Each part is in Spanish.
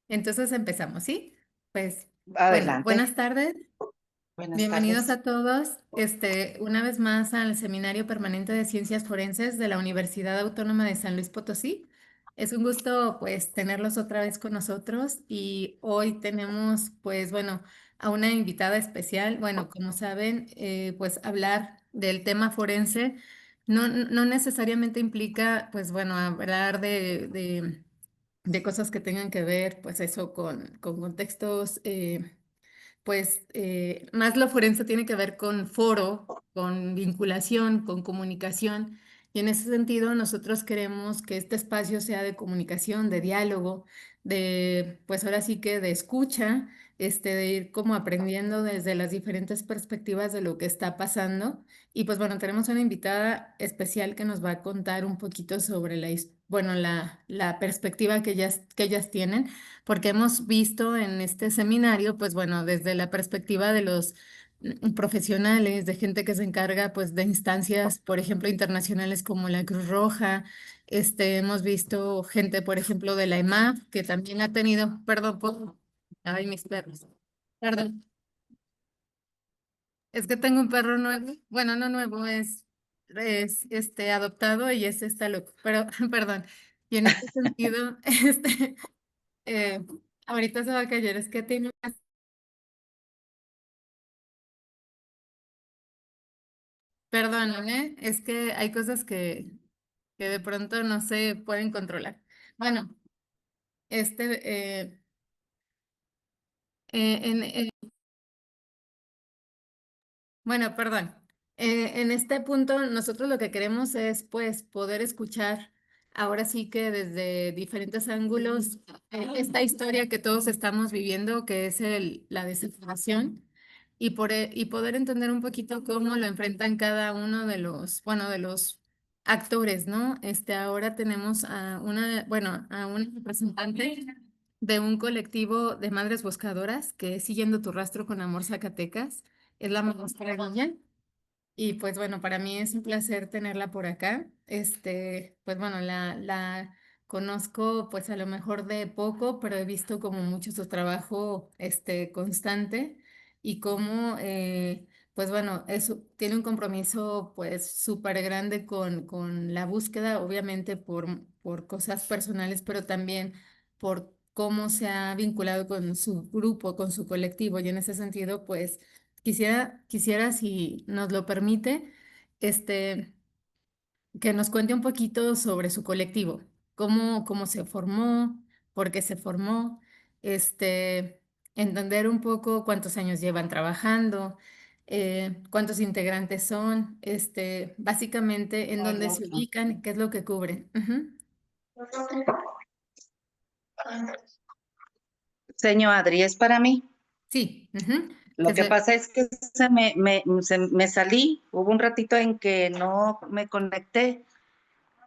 Entonces empezamos, ¿sí? Pues bueno, Adelante. buenas tardes. Buenas Bienvenidos tardes. a todos, una vez más al Seminario Permanente de Ciencias Forenses de la Universidad Autónoma de San Luis Potosí. Es un gusto, pues, tenerlos otra vez con nosotros y hoy tenemos, pues, bueno, a una invitada especial. Bueno, como saben, pues, hablar del tema forense no necesariamente implica, pues, bueno, hablar de cosas que tengan que ver, pues, eso con contextos. Pues más lo forense tiene que ver con foro, con vinculación, con comunicación. Y en ese sentido, nosotros queremos que este espacio sea de comunicación, de diálogo, pues ahora sí que de escucha, de ir como aprendiendo desde las diferentes perspectivas de lo que está pasando. Y pues bueno, tenemos una invitada especial que nos va a contar un poquito sobre bueno, la perspectiva que ellas tienen porque hemos visto en este seminario, pues bueno, desde la perspectiva de los profesionales, de gente que se encarga pues de instancias, por ejemplo, internacionales como la Cruz Roja, hemos visto gente, por ejemplo, de la EMAF, que también ha tenido, perdón, ay, mis perros, perdón, es que tengo un perro nuevo, bueno, no nuevo, es adoptado y está loco, pero perdón, y en este sentido, eh, ahorita se va a callar, es que tiene. Perdonen, ¿eh? Es que hay cosas que de pronto no se pueden controlar. Bueno, este, eh, en bueno, perdón. En este punto, nosotros lo que queremos es, pues, poder escuchar ahora sí que desde diferentes ángulos esta historia que todos estamos viviendo, que es la desaparición, y poder entender un poquito cómo lo enfrentan cada uno de los, bueno, de los actores, ¿no? Ahora tenemos bueno, a una representante de un colectivo de madres buscadoras que es Siguiendo tu rastro con Amor Zacatecas. Es la maestra Guilla. Y pues bueno, para mí es un placer tenerla por acá. Pues bueno, la conozco pues a lo mejor de poco, pero he visto como mucho su trabajo constante y cómo pues bueno, tiene un compromiso pues súper grande con la búsqueda, obviamente por cosas personales, pero también por cómo se ha vinculado con su grupo, con su colectivo. Y en ese sentido, pues quisiera, si nos lo permite, este, que nos cuente un poquito sobre su colectivo, cómo se formó, por qué se formó, entender un poco cuántos años llevan trabajando, cuántos integrantes son, básicamente en dónde se ubican, qué es lo que cubren. Ujú. Señor Adri, es para mí. Sí, ujú. Lo que pasa es que me salí, hubo un ratito en que no me conecté,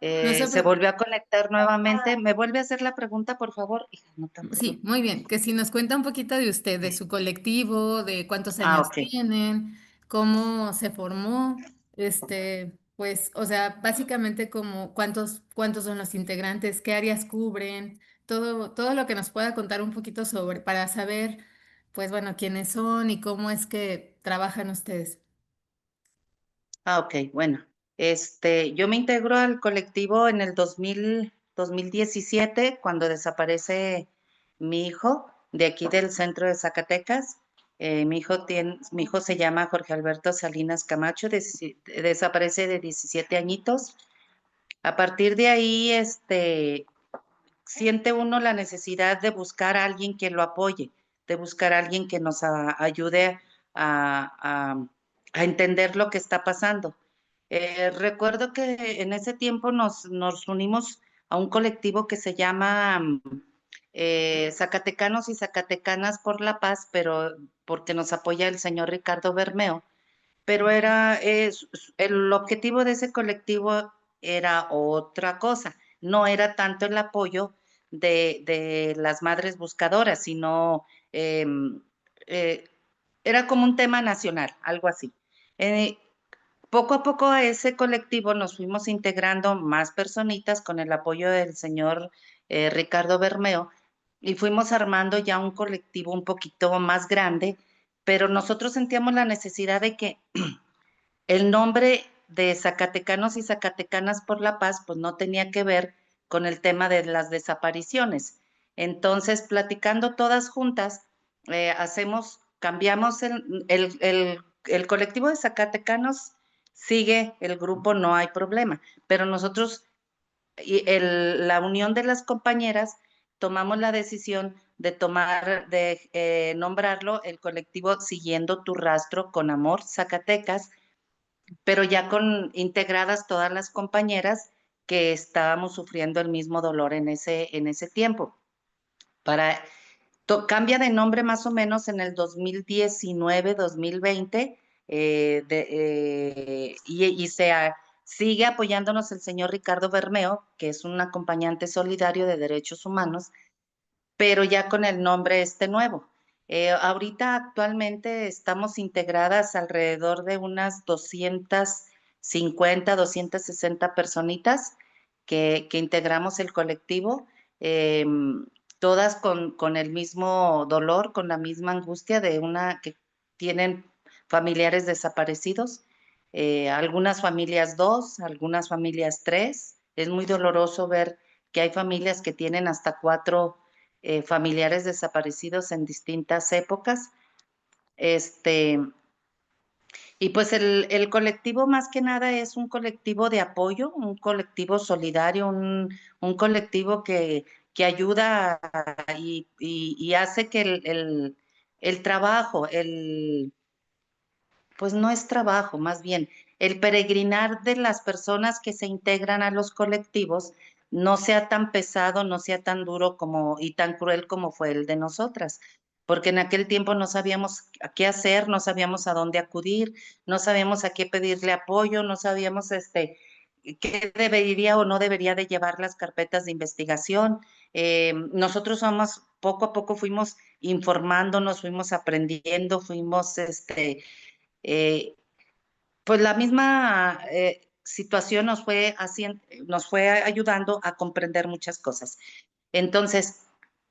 No se se preocupe. volvió a conectar nuevamente. ¿Me vuelve a hacer la pregunta, por favor? Hija, no tan Sí, pronto. muy bien. Que si nos cuenta un poquito de usted, de su colectivo, de cuántos Ah, años ok. tienen, cómo se formó, pues, o sea, básicamente como cuántos son los integrantes, qué áreas cubren, todo lo que nos pueda contar un poquito sobre, para saber, pues bueno, quiénes son y cómo es que trabajan ustedes. Ah, ok, bueno. Yo me integro al colectivo en el 2017, cuando desaparece mi hijo de aquí del centro de Zacatecas. Mi hijo se llama Jorge Alberto Salinas Camacho, desaparece de 17 añitos. A partir de ahí, siente uno la necesidad de buscar a alguien que lo apoye, de buscar a alguien que nos ayude a entender lo que está pasando. Recuerdo que en ese tiempo nos unimos a un colectivo que se llama Zacatecanos y Zacatecanas por la Paz, pero porque nos apoya el señor Ricardo Bermeo. Pero el objetivo de ese colectivo era otra cosa, no era tanto el apoyo de las madres buscadoras, sino em, eh, era como un tema nacional, algo así. Eh, Poco a poco a ese colectivo nos fuimos integrando más personitas con el apoyo del señor Ricardo Bermeo, y fuimos armando ya un colectivo un poquito más grande, pero nosotros sentíamos la necesidad de que el nombre de Zacatecanos y Zacatecanas por la Paz, pues no tenía que ver con el tema de las desapariciones. Entonces, platicando todas juntas, cambiamos el colectivo de Zacatecanos, sigue el grupo, no hay problema, pero nosotros, la unión de las compañeras, tomamos la decisión de nombrarlo el colectivo Siguiendo tu Rastro con Amor Zacatecas, pero ya con integradas todas las compañeras que estábamos sufriendo el mismo dolor en ese tiempo. Para, cambia de nombre más o menos en el 2019, 2020, sigue apoyándonos el señor Ricardo Bermeo, que es un acompañante solidario de derechos humanos, pero ya con el nombre este nuevo. Ahorita actualmente estamos integradas alrededor de unas 250, 260 personitas que integramos el colectivo, eh, todas con el mismo dolor, con la misma angustia de una que tienen familiares desaparecidos, algunas familias dos, algunas familias tres. Es muy doloroso ver que hay familias que tienen hasta cuatro familiares desaparecidos en distintas épocas. Este, y pues el colectivo más que nada es un colectivo de apoyo, un colectivo solidario, un colectivo que ayuda y hace que el trabajo, pues no es trabajo, más bien el peregrinar de las personas que se integran a los colectivos no sea tan pesado, no sea tan duro como y tan cruel como fue el de nosotras, porque en aquel tiempo no sabíamos a qué hacer, no sabíamos a dónde acudir, no sabíamos a qué pedirle apoyo, no sabíamos qué debería o no debería de llevar las carpetas de investigación. Nosotros somos, poco a poco fuimos informándonos, fuimos aprendiendo, fuimos eh, pues la misma situación nos fue ayudando a comprender muchas cosas. Entonces,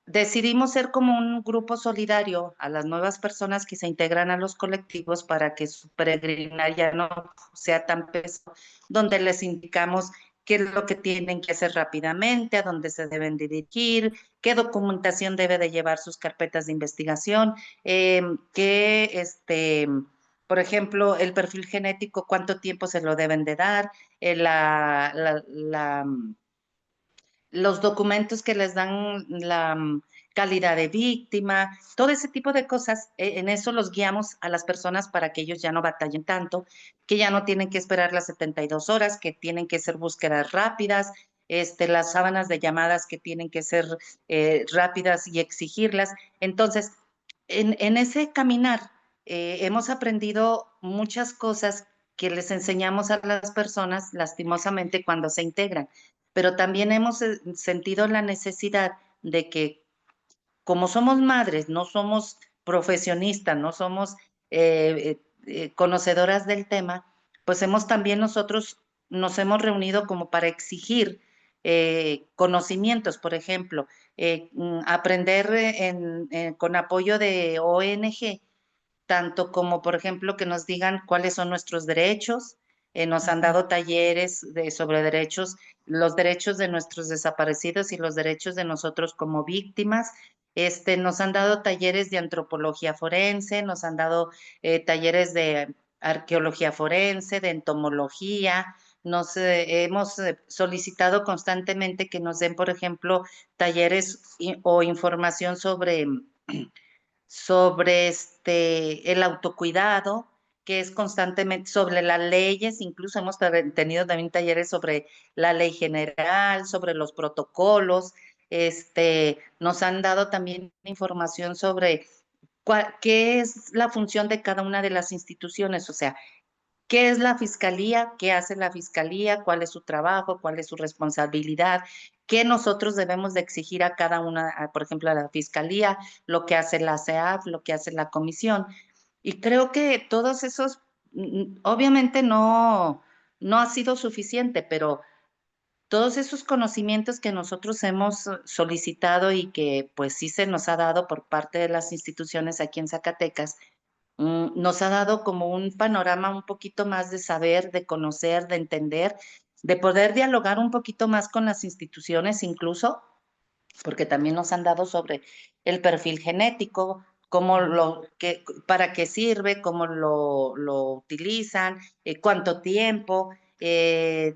decidimos ser como un grupo solidario a las nuevas personas que se integran a los colectivos para que su peregrinar ya no sea tan pesado, donde les indicamos qué es lo que tienen que hacer rápidamente, a dónde se deben dirigir, qué documentación debe de llevar sus carpetas de investigación, qué por ejemplo, el perfil genético, cuánto tiempo se lo deben de dar, los documentos que les dan la calidad de víctima, todo ese tipo de cosas. En eso los guiamos a las personas para que ellos ya no batallen tanto, que ya no tienen que esperar las 72 horas, que tienen que ser búsquedas rápidas, las sábanas de llamadas que tienen que ser rápidas y exigirlas. Entonces, en ese caminar hemos aprendido muchas cosas que les enseñamos a las personas, lastimosamente, cuando se integran, pero también hemos sentido la necesidad de que, como somos madres, no somos profesionistas, no somos conocedoras del tema, pues hemos también nosotros nos hemos reunido como para exigir conocimientos, por ejemplo, aprender con apoyo de ONG, tanto como, por ejemplo, que nos digan cuáles son nuestros derechos. Nos han Ujú. dado talleres sobre derechos, los derechos de nuestros desaparecidos y los derechos de nosotros como víctimas. Nos han dado talleres de antropología forense, nos han dado talleres de arqueología forense, de entomología. Hemos solicitado constantemente que nos den, por ejemplo, talleres o información sobre el autocuidado, que es constantemente sobre las leyes, incluso hemos tenido también talleres sobre la ley general, sobre los protocolos, nos han dado también información sobre qué es la función de cada una de las instituciones, o sea, ¿qué es la fiscalía? ¿Qué hace la fiscalía? ¿Cuál es su trabajo? ¿Cuál es su responsabilidad? ¿Qué nosotros debemos de exigir a cada una, por ejemplo, a la fiscalía, lo que hace la CEAF, lo que hace la comisión? Y creo que todos esos, obviamente no ha sido suficiente, pero todos esos conocimientos que nosotros hemos solicitado y que pues sí se nos ha dado por parte de las instituciones aquí en Zacatecas, nos ha dado como un panorama un poquito más de saber, de conocer, de entender, de poder dialogar un poquito más con las instituciones incluso, porque también nos han dado sobre el perfil genético, cómo para qué sirve, cómo lo utilizan, cuánto tiempo,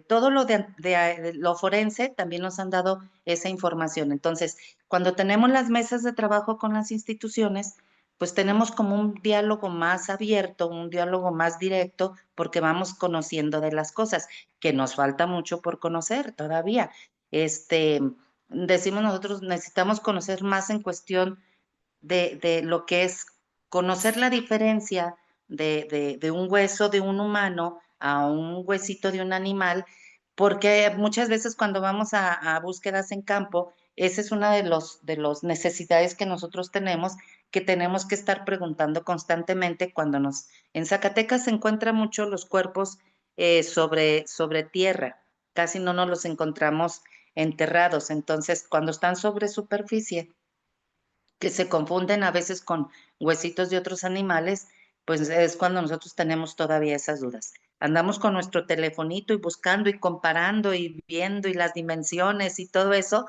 todo lo de lo forense también nos han dado esa información. Entonces, cuando tenemos las mesas de trabajo con las instituciones, pues tenemos como un diálogo más abierto, un diálogo más directo, porque vamos conociendo de las cosas, que nos falta mucho por conocer todavía. Decimos nosotros, necesitamos conocer más en cuestión de lo que es conocer la diferencia de un hueso de un humano a un huesito de un animal, porque muchas veces cuando vamos a búsquedas en campo, esa es una de los necesidades que nosotros tenemos, que tenemos que estar preguntando constantemente cuando en Zacatecas se encuentran mucho los cuerpos sobre tierra, casi no nos los encontramos enterrados, entonces cuando están sobre superficie, que se confunden a veces con huesitos de otros animales, pues es cuando nosotros tenemos todavía esas dudas. Andamos con nuestro telefonito y buscando y comparando y viendo y las dimensiones y todo eso,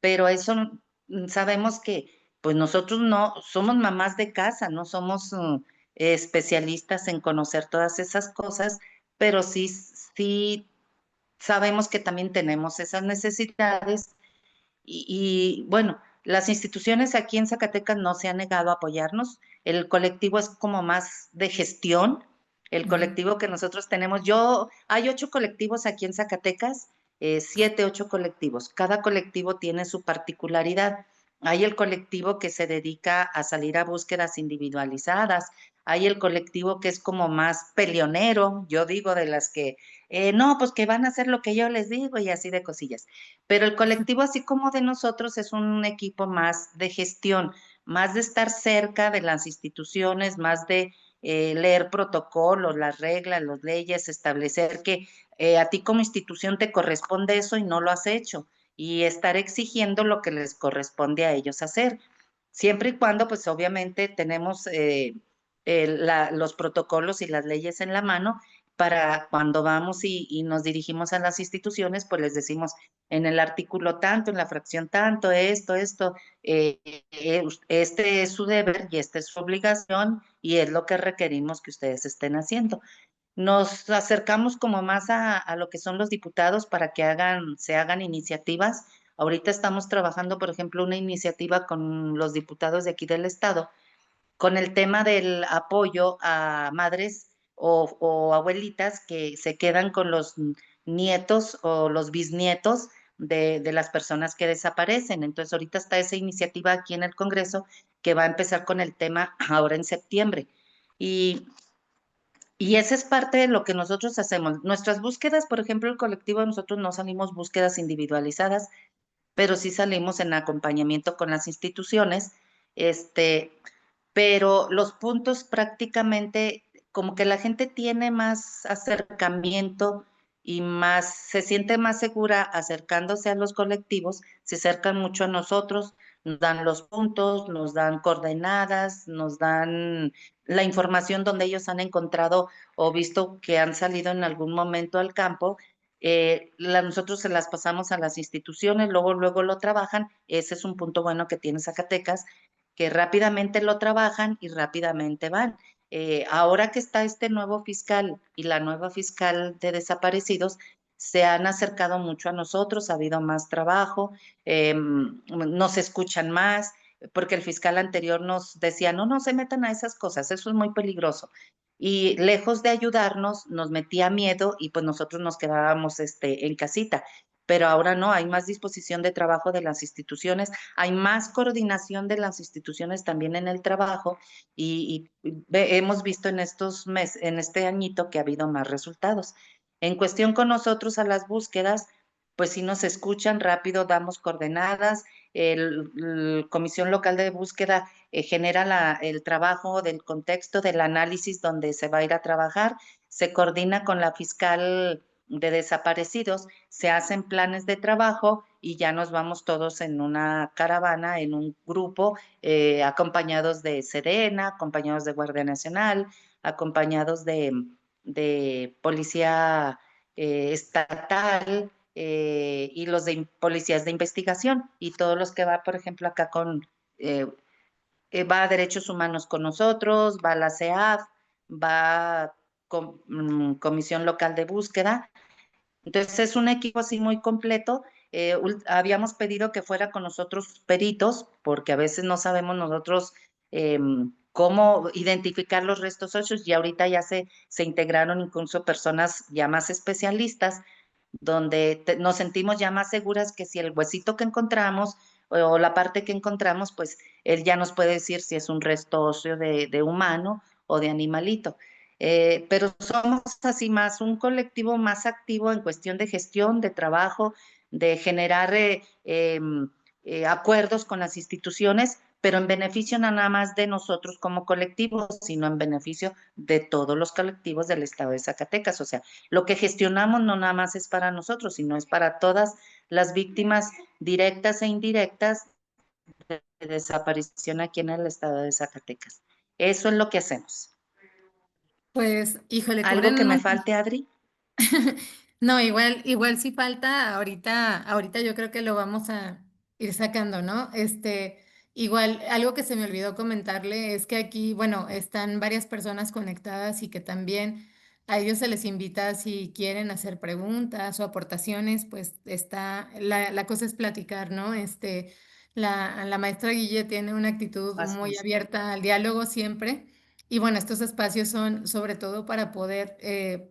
pero eso sabemos que pues nosotros no somos mamás de casa, no somos especialistas en conocer todas esas cosas, pero sí sabemos que también tenemos esas necesidades bueno, las instituciones aquí en Zacatecas no se han negado a apoyarnos. El colectivo es como más de gestión. El Ujú. colectivo que nosotros tenemos, hay 8 colectivos aquí en Zacatecas, 7, 8 colectivos. Cada colectivo tiene su particularidad. Hay el colectivo que se dedica a salir a búsquedas individualizadas. Hay el colectivo que es como más peleonero, yo digo de las que, no, pues que van a hacer lo que yo les digo y así de cosillas. Pero el colectivo, así como de nosotros, es un equipo más de gestión, más de estar cerca de las instituciones, más de leer protocolos, las reglas, las leyes, establecer que a ti como institución te corresponde eso y no lo has hecho, y estar exigiendo lo que les corresponde a ellos hacer. Siempre y cuando, pues obviamente tenemos los protocolos y las leyes en la mano para cuando vamos y nos dirigimos a las instituciones, pues les decimos en el artículo tanto, en la fracción tanto, esto, este es su deber y esta es su obligación y es lo que requerimos que ustedes estén haciendo. Nos acercamos como más a lo que son los diputados para que se hagan iniciativas. Ahorita estamos trabajando, por ejemplo, una iniciativa con los diputados de aquí del estado con el tema del apoyo a madres o abuelitas que se quedan con los nietos o los bisnietos de las personas que desaparecen. Entonces, ahorita está esa iniciativa aquí en el Congreso que va a empezar con el tema ahora en septiembre. Y, y esa es parte de lo que nosotros hacemos. Nuestras búsquedas, por ejemplo, el colectivo, nosotros no salimos búsquedas individualizadas, pero sí salimos en acompañamiento con las instituciones, este, pero los puntos prácticamente, como que la gente tiene más acercamiento y se siente más segura acercándose a los colectivos, se acercan mucho a nosotros, nos dan los puntos, nos dan coordenadas, nos dan la información donde ellos han encontrado o visto que han salido en algún momento al campo. Nosotros se las pasamos a las instituciones, luego lo trabajan. Ese es un punto bueno que tiene Zacatecas, que rápidamente lo trabajan y rápidamente van. Ahora que está este nuevo fiscal y la nueva fiscal de desaparecidos, se han acercado mucho a nosotros, ha habido más trabajo, nos escuchan más, porque el fiscal anterior nos decía, no, no se metan a esas cosas, eso es muy peligroso. Y lejos de ayudarnos, nos metía miedo y pues nosotros nos quedábamos en casita. Pero ahora no, hay más disposición de trabajo de las instituciones, hay más coordinación de las instituciones también en el trabajo y hemos visto en estos meses, en este añito que ha habido más resultados. En cuestión con nosotros a las búsquedas, pues si nos escuchan rápido, damos coordenadas, Comisión Local de Búsqueda genera el trabajo del contexto, del análisis donde se va a ir a trabajar, se coordina con la fiscal desaparecidos, se hacen planes de trabajo y ya nos vamos todos en una caravana, en un grupo, acompañados de Sedena, acompañados de Guardia Nacional, acompañados de policía estatal, y los de policías de investigación y todos los que va, por ejemplo, acá con, va a Derechos Humanos con nosotros, va la CEAF, va Comisión Local de Búsqueda. Entonces es un equipo así muy completo. Habíamos pedido que fuera con nosotros peritos, porque a veces no sabemos nosotros cómo identificar los restos óseos y ahorita ya se integraron incluso personas ya más especialistas donde nos sentimos ya más seguras que si el huesito que encontramos o la parte que encontramos, pues él ya nos puede decir si es un resto óseo de humano o de animalito. Pero somos así más un colectivo más activo en cuestión de gestión, de trabajo, de generar acuerdos con las instituciones, pero en beneficio no nada más de nosotros como colectivos, sino en beneficio de todos los colectivos del estado de Zacatecas. O sea, lo que gestionamos no nada más es para nosotros, sino es para todas las víctimas directas e indirectas de desaparición aquí en el estado de Zacatecas. Eso es lo que hacemos. Pues, híjole, ¿Algo cubren que un me montón. falte, Adri? No, igual sí falta, ahorita yo creo que lo vamos a ir sacando, ¿no? Igual, algo que se me olvidó comentarle es que aquí, bueno, están varias personas conectadas y que también a ellos se les invita si quieren hacer preguntas o aportaciones, pues la cosa es platicar, ¿no? La maestra Guille tiene una actitud muy Gracias. abierta al diálogo siempre. Y bueno, estos espacios son sobre todo para poder,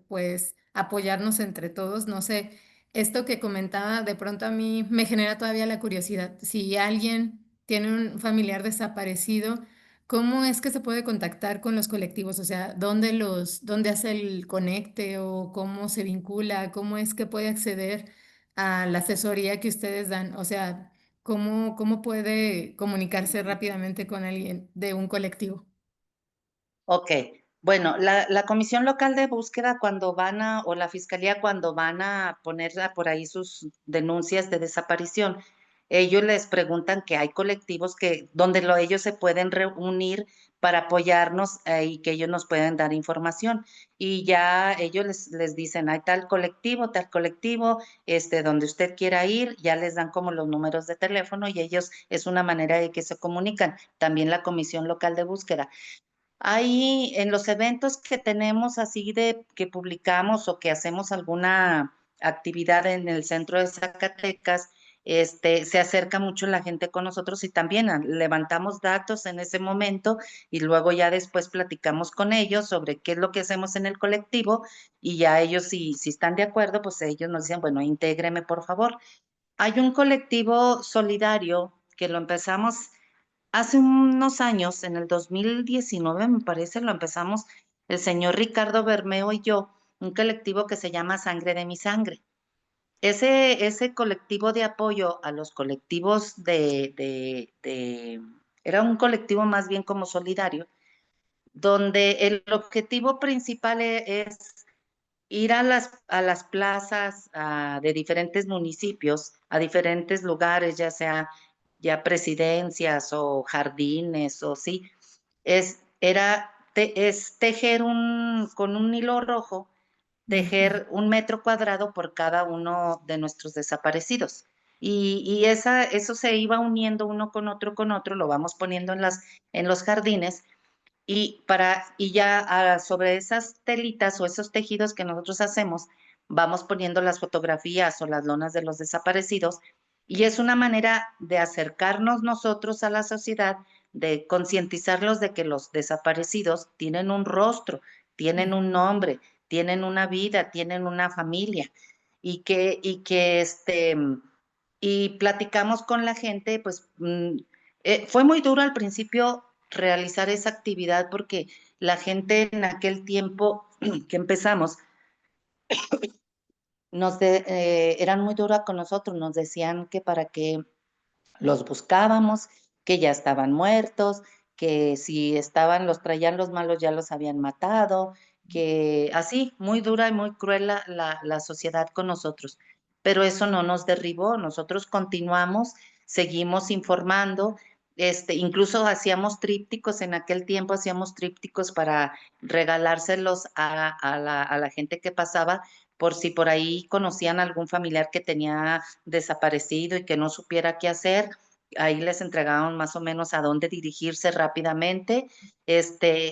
pues, apoyarnos entre todos. No sé, esto que comentaba, de pronto a mí me genera todavía la curiosidad. Si alguien tiene un familiar desaparecido, ¿cómo es que se puede contactar con los colectivos? O sea, dónde hace el conecte o cómo se vincula? ¿Cómo es que puede acceder a la asesoría que ustedes dan? O sea, ¿cómo puede comunicarse rápidamente con alguien de un colectivo? Ok, bueno, la Comisión Local de Búsqueda cuando van a, o la Fiscalía cuando van a poner por ahí sus denuncias de desaparición, ellos les preguntan que hay colectivos que, donde ellos se pueden reunir para apoyarnos y que ellos nos pueden dar información. Y ya ellos les dicen, hay tal colectivo, donde usted quiera ir, ya les dan como los números de teléfono y ellos es una manera de que se comunican. También la Comisión Local de Búsqueda. Ahí en los eventos que tenemos así de que publicamos o que hacemos alguna actividad en el centro de Zacatecas, se acerca mucho la gente con nosotros y también levantamos datos en ese momento y luego ya después platicamos con ellos sobre qué es lo que hacemos en el colectivo y ya ellos si están de acuerdo, pues ellos nos dicen, bueno, intégreme por favor. Hay un colectivo solidario que lo empezamos hace unos años, en el 2019 me parece, lo empezamos el señor Ricardo Bermeo y yo, un colectivo que se llama Sangre de mi Sangre. Ese colectivo de apoyo a los colectivos era un colectivo más bien como solidario, donde el objetivo principal es ir a las plazas de diferentes municipios, a diferentes lugares, ya sea ya presidencias o jardines o sí, es tejer con un hilo rojo, Ujú. tejer 1 metro cuadrado por cada uno de nuestros desaparecidos. Y eso se iba uniendo uno con otro, lo vamos poniendo en los jardines y ya sobre esas telitas o esos tejidos que nosotros hacemos, vamos poniendo las fotografías o las lonas de los desaparecidos y es una manera de acercarnos nosotros a la sociedad, de concientizarlos de que los desaparecidos tienen un rostro, tienen un nombre, tienen una vida, tienen una familia y platicamos con la gente, pues fue muy duro al principio realizar esa actividad porque la gente en aquel tiempo que empezamos eran muy duras con nosotros, nos decían que para qué los buscábamos, que ya estaban muertos, que si estaban, los traían los malos ya los habían matado, que así, muy dura y muy cruel la sociedad con nosotros. Pero eso no nos derribó, nosotros continuamos, seguimos informando, incluso hacíamos trípticos, en aquel tiempo hacíamos trípticos para regalárselos a la gente que pasaba, por si por ahí conocían algún familiar que tenía desaparecido y que no supiera qué hacer, ahí les entregaban más o menos a dónde dirigirse rápidamente.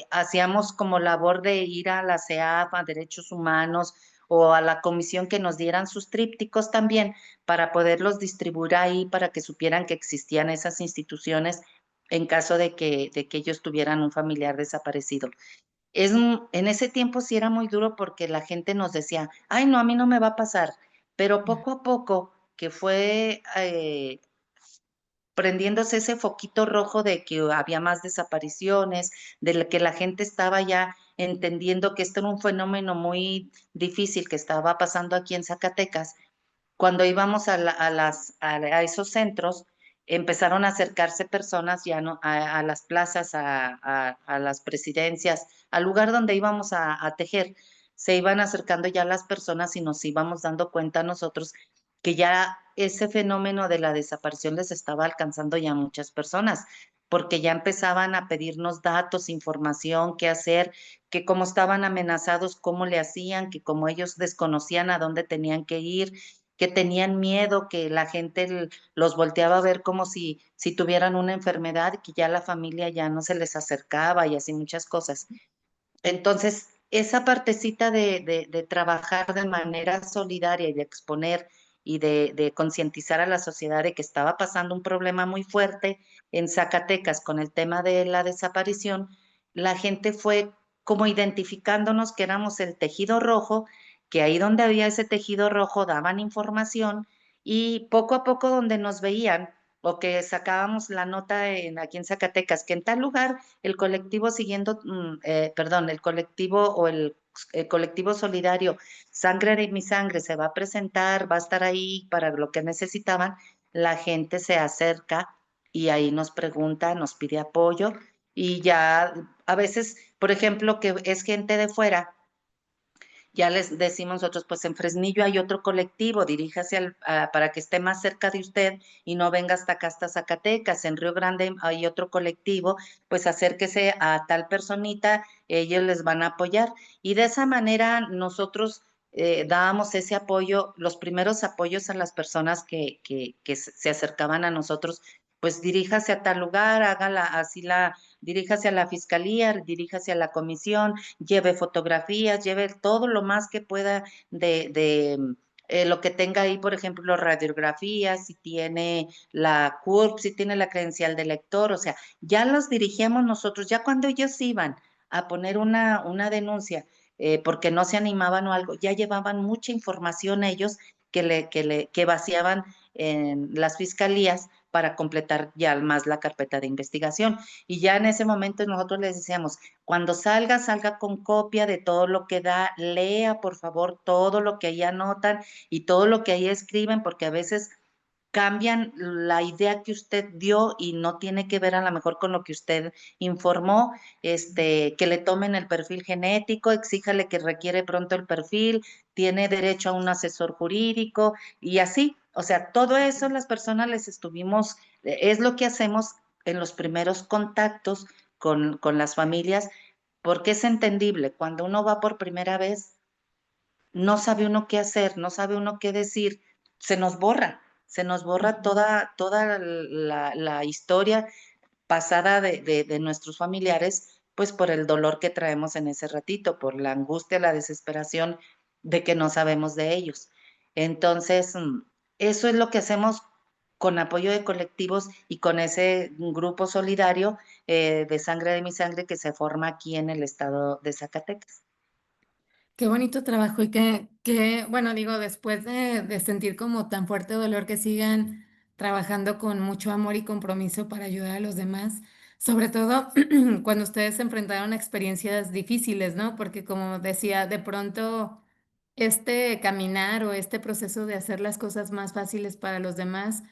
Hacíamos como labor de ir a la CEAF, a Derechos Humanos o a la comisión que nos dieran sus trípticos también para poderlos distribuir ahí, para que supieran que existían esas instituciones en caso de que ellos tuvieran un familiar desaparecido. En ese tiempo sí era muy duro porque la gente nos decía, ay, no, a mí no me va a pasar, pero poco a poco que fue prendiéndose ese foquito rojo de que había más desapariciones, que la gente estaba ya entendiendo que esto era un fenómeno muy difícil que estaba pasando aquí en Zacatecas. Cuando íbamos a esos centros, empezaron a acercarse personas ya no, a las plazas, a las presidencias, al lugar donde íbamos a tejer. Se iban acercando ya las personas y nos íbamos dando cuenta nosotros que ya ese fenómeno de la desaparición les estaba alcanzando ya a muchas personas, porque ya empezaban a pedirnos datos, información, qué hacer, que como estaban amenazados, cómo le hacían, que como ellos desconocían a dónde tenían que ir, que tenían miedo, que la gente los volteaba a ver como si tuvieran una enfermedad, que ya la familia ya no se les acercaba y así muchas cosas. Entonces, esa partecita de trabajar de manera solidaria y de exponer y de concientizar a la sociedad de que estaba pasando un problema muy fuerte en Zacatecas con el tema de la desaparición, la gente fue como identificándonos que éramos el tejido rojo, que ahí donde había ese tejido rojo daban información y poco a poco donde nos veían o que sacábamos la nota aquí en Zacatecas, que en tal lugar el colectivo siguiendo, perdón, el colectivo o el colectivo solidario Sangre de mi Sangre se va a presentar, va a estar ahí para lo que necesitaban, la gente se acerca y ahí nos pregunta, nos pide apoyo y ya a veces, por ejemplo, que es gente de fuera, ya les decimos nosotros, pues en Fresnillo hay otro colectivo, diríjase para que esté más cerca de usted y no venga hasta acá, hasta Zacatecas. En Río Grande hay otro colectivo, pues acérquese a tal personita, ellos les van a apoyar. Y de esa manera nosotros dábamos ese apoyo, los primeros apoyos a las personas que se acercaban a nosotros, pues diríjase a tal lugar, hágala así diríjase a la fiscalía, diríjase a la comisión, lleve fotografías, lleve todo lo más que pueda de lo que tenga ahí, por ejemplo, radiografías, si tiene la CURP, si tiene la credencial de lector, o sea, ya los dirigíamos nosotros, ya cuando ellos iban a poner una denuncia porque no se animaban o algo, ya llevaban mucha información ellos que vaciaban en las fiscalías para completar ya más la carpeta de investigación. Y ya en ese momento nosotros les decíamos, cuando salga, salga con copia de todo lo que da, lea por favor todo lo que ahí anotan y todo lo que ahí escriben, porque a veces cambian la idea que usted dio y no tiene que ver a lo mejor con lo que usted informó, que le tomen el perfil genético, exíjale que requiere pronto el perfil, tiene derecho a un asesor jurídico y así, o sea, todo eso las personas les estuvimos, es lo que hacemos en los primeros contactos con las familias, porque es entendible, cuando uno va por primera vez, no sabe uno qué hacer, no sabe uno qué decir, se nos borra toda la historia pasada de nuestros familiares, pues por el dolor que traemos en ese ratito, por la angustia, la desesperación de que no sabemos de ellos. Entonces, eso es lo que hacemos con apoyo de colectivos y con ese grupo solidario de Sangre de mi Sangre que se forma aquí en el estado de Zacatecas. Qué bonito trabajo y bueno, digo, después de sentir como tan fuerte dolor que sigan trabajando con mucho amor y compromiso para ayudar a los demás, sobre todo cuando ustedes se enfrentaron a experiencias difíciles, ¿no? Porque como decía, de pronto este caminar o este proceso de hacer las cosas más fáciles para los demás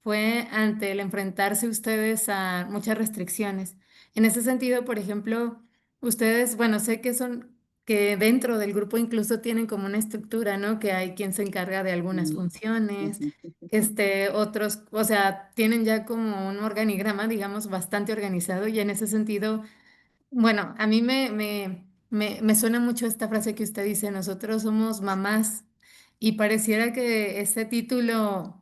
fue ante el enfrentarse ustedes a muchas restricciones. En ese sentido, por ejemplo, ustedes, bueno, sé que son que dentro del grupo incluso tienen como una estructura, ¿no? Que hay quien se encarga de algunas Mm, funciones, ujú. otros, o sea, tienen ya como un organigrama, digamos, bastante organizado y en ese sentido, bueno, a mí me suena mucho esta frase que usted dice, nosotros somos mamás y pareciera que este título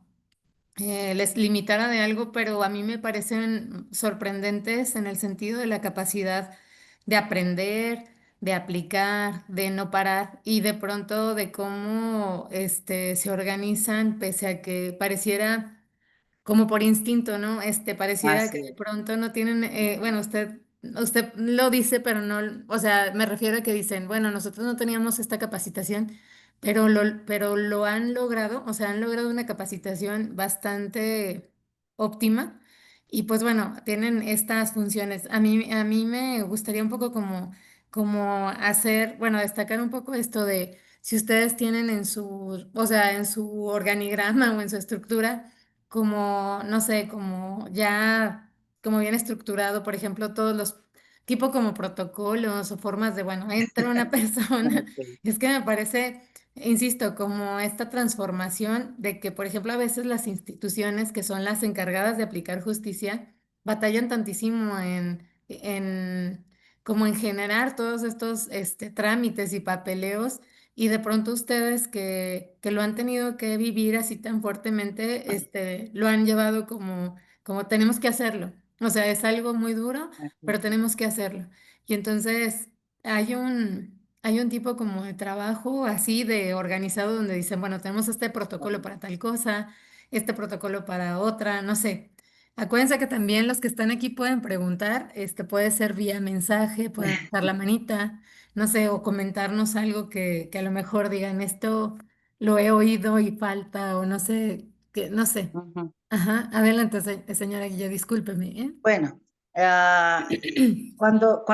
les limitara de algo, pero a mí me parecen sorprendentes en el sentido de la capacidad de aprender, de aplicar, de no parar y de pronto de cómo se organizan pese a que pareciera como por instinto, ¿no? Pareciera que Así de es. pronto no tienen, bueno, usted lo dice, pero no, o sea, me refiero a que dicen, bueno, nosotros no teníamos esta capacitación, pero lo han logrado, o sea, han logrado una capacitación bastante óptima y pues bueno, tienen estas funciones. A mí me gustaría un poco como hacer, bueno, destacar un poco esto de si ustedes tienen en su, o sea, en su organigrama o en su estructura como, no sé, como ya, como bien estructurado, por ejemplo, todos los tipo como protocolos o formas de, bueno, entra una persona, Ok. es que me parece, insisto, como esta transformación de que, por ejemplo, a veces las instituciones que son las encargadas de aplicar justicia batallan tantísimo como en generar todos estos trámites y papeleos y de pronto ustedes que lo han tenido que vivir así tan fuertemente, lo han llevado como tenemos que hacerlo. O sea, es algo muy duro, Así pero tenemos que hacerlo. Y entonces hay un tipo como de trabajo así de organizado donde dicen, bueno, tenemos este protocolo para tal cosa, este protocolo para otra, no sé. Acuérdense que también los que están aquí pueden preguntar, puede ser vía mensaje, pueden alzar la manita no sé, o comentarnos algo que a lo mejor digan esto lo he oído y falta, o no sé, que no sé. Ujú. Ajá, adelante, señora Guilla, discúlpeme, ¿eh? Bueno, cuando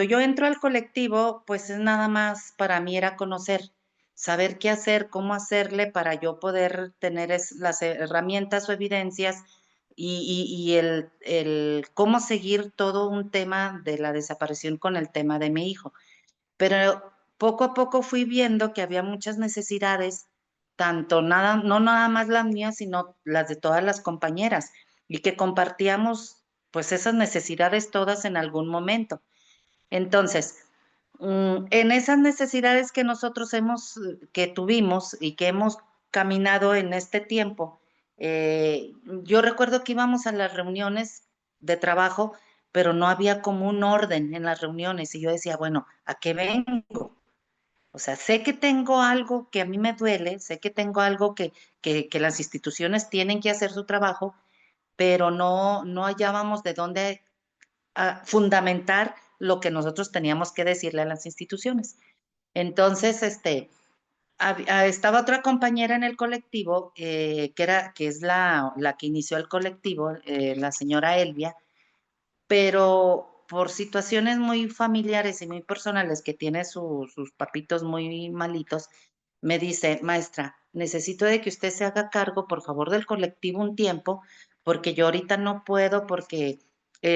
yo entro al colectivo, pues es nada más para mí era conocer, saber qué hacer, cómo hacerle para yo poder tener las herramientas o evidencias y el cómo seguir todo un tema de la desaparición con el tema de mi hijo. Pero poco a poco fui viendo que había muchas necesidades, no nada más las mías, sino las de todas las compañeras, y que compartíamos pues esas necesidades todas en algún momento. Entonces, en esas necesidades que nosotros que tuvimos y que hemos caminado en este tiempo, yo recuerdo que íbamos a las reuniones de trabajo, pero no había como un orden en las reuniones y yo decía, bueno, ¿a qué vengo? O sea, sé que tengo algo que a mí me duele, sé que tengo algo que las instituciones tienen que hacer su trabajo, pero no hallábamos de dónde fundamentar lo que nosotros teníamos que decirle a las instituciones. Entonces, estaba otra compañera en el colectivo, que es la que inició el colectivo, la señora Elvia, pero por situaciones muy familiares y muy personales que tiene sus papitos muy malitos, me dice, maestra, necesito de que usted se haga cargo, por favor, del colectivo un tiempo, porque yo ahorita no puedo, porque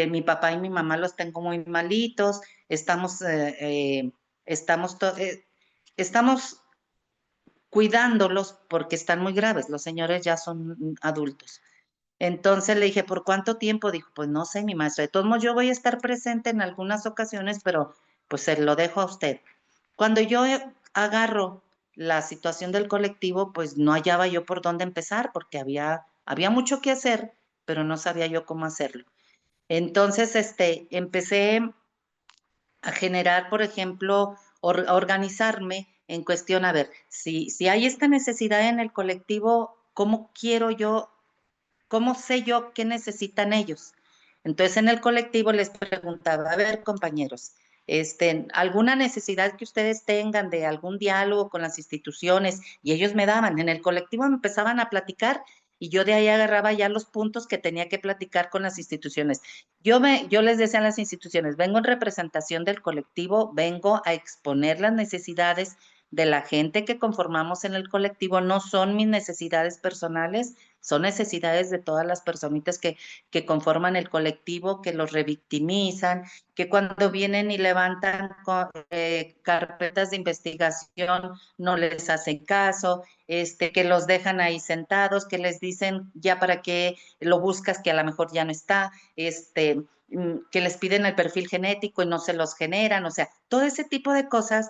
mi papá y mi mamá los tengo muy malitos, estamos, estamos, estamos cuidándolos porque están muy graves, los señores ya son adultos. Entonces le dije, ¿por cuánto tiempo? Dijo, pues no sé, mi maestra. De todos modos, yo voy a estar presente en algunas ocasiones, pero pues se lo dejo a usted. Cuando yo agarro la situación del colectivo, pues no hallaba yo por dónde empezar, porque había mucho que hacer, pero no sabía yo cómo hacerlo. Entonces, empecé a generar, por ejemplo, a organizarme en cuestión, a ver, si hay esta necesidad en el colectivo, ¿cómo quiero yo ¿cómo sé yo qué necesitan ellos? Entonces en el colectivo les preguntaba, a ver, compañeros, alguna necesidad que ustedes tengan de algún diálogo con las instituciones y ellos me daban, en el colectivo me empezaban a platicar y yo de ahí agarraba ya los puntos que tenía que platicar con las instituciones. Yo les decía a las instituciones, vengo en representación del colectivo, vengo a exponer las necesidades de la gente que conformamos en el colectivo, no son mis necesidades personales, son necesidades de todas las personitas que conforman el colectivo, que los revictimizan, que cuando vienen y levantan carpetas de investigación no les hacen caso, que los dejan ahí sentados, que les dicen ya para qué lo buscas, que a lo mejor ya no está, que les piden el perfil genético y no se los generan, o sea, todo ese tipo de cosas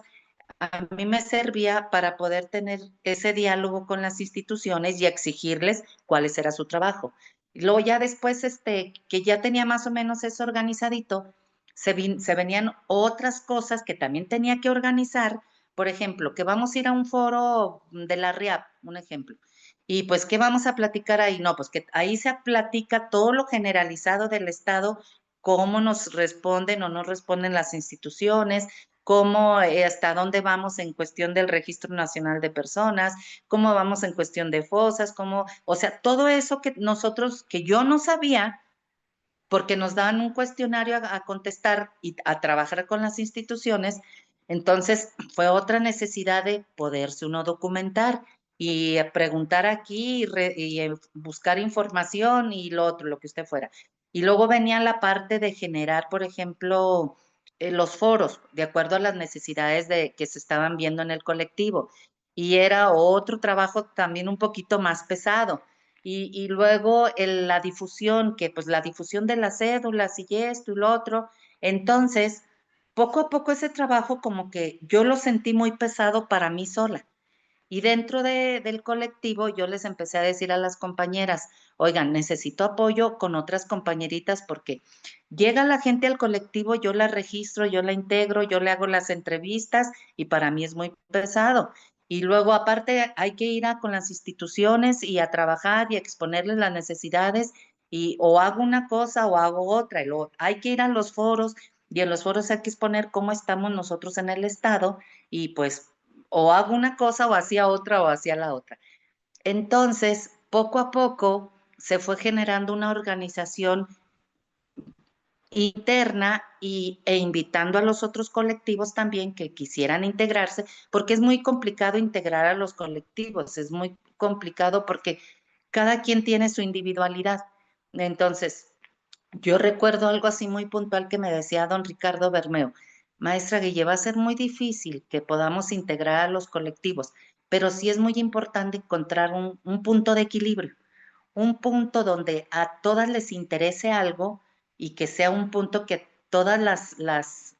a mí me servía para poder tener ese diálogo con las instituciones y exigirles cuál era su trabajo. Y luego ya después, que ya tenía más o menos eso organizadito, se venían otras cosas que también tenía que organizar. Por ejemplo, que vamos a ir a un foro de la RIAP, un ejemplo. Y pues, ¿qué vamos a platicar ahí? No, pues que ahí se platica todo lo generalizado del Estado, cómo nos responden o no responden las instituciones, cómo, hasta dónde vamos en cuestión del Registro Nacional de Personas, cómo vamos en cuestión de fosas, cómo, o sea, todo eso que nosotros, que yo no sabía, porque nos daban un cuestionario a contestar y a trabajar con las instituciones, entonces fue otra necesidad de poderse uno documentar y preguntar aquí y buscar información y lo otro, lo que usted fuera. Y luego venía la parte de generar, por ejemplo, los foros, de acuerdo a las necesidades que se estaban viendo en el colectivo. Y era otro trabajo también un poquito más pesado. Y luego la difusión, que pues la difusión de las cédulas y esto y lo otro. Entonces, poco a poco ese trabajo como que yo lo sentí muy pesado para mí sola. Y dentro del colectivo yo les empecé a decir a las compañeras, oigan, necesito apoyo con otras compañeritas porque llega la gente al colectivo, yo la registro, yo la integro, yo le hago las entrevistas y para mí es muy pesado. Y luego aparte hay que ir con las instituciones y a trabajar y a exponerles las necesidades y o hago una cosa o hago otra. Y luego hay que ir a los foros y en los foros hay que exponer cómo estamos nosotros en el estado y pues o hago una cosa o hacía otra o hacía la otra. Entonces, poco a poco se fue generando una organización interna e invitando a los otros colectivos también que quisieran integrarse, porque es muy complicado integrar a los colectivos, es muy complicado porque cada quien tiene su individualidad. Entonces, yo recuerdo algo así muy puntual que me decía don Ricardo Bermeo, maestra Guille, va a ser muy difícil que podamos integrar a los colectivos, pero sí es muy importante encontrar un punto de equilibrio, un punto donde a todas les interese algo y que sea un punto que todas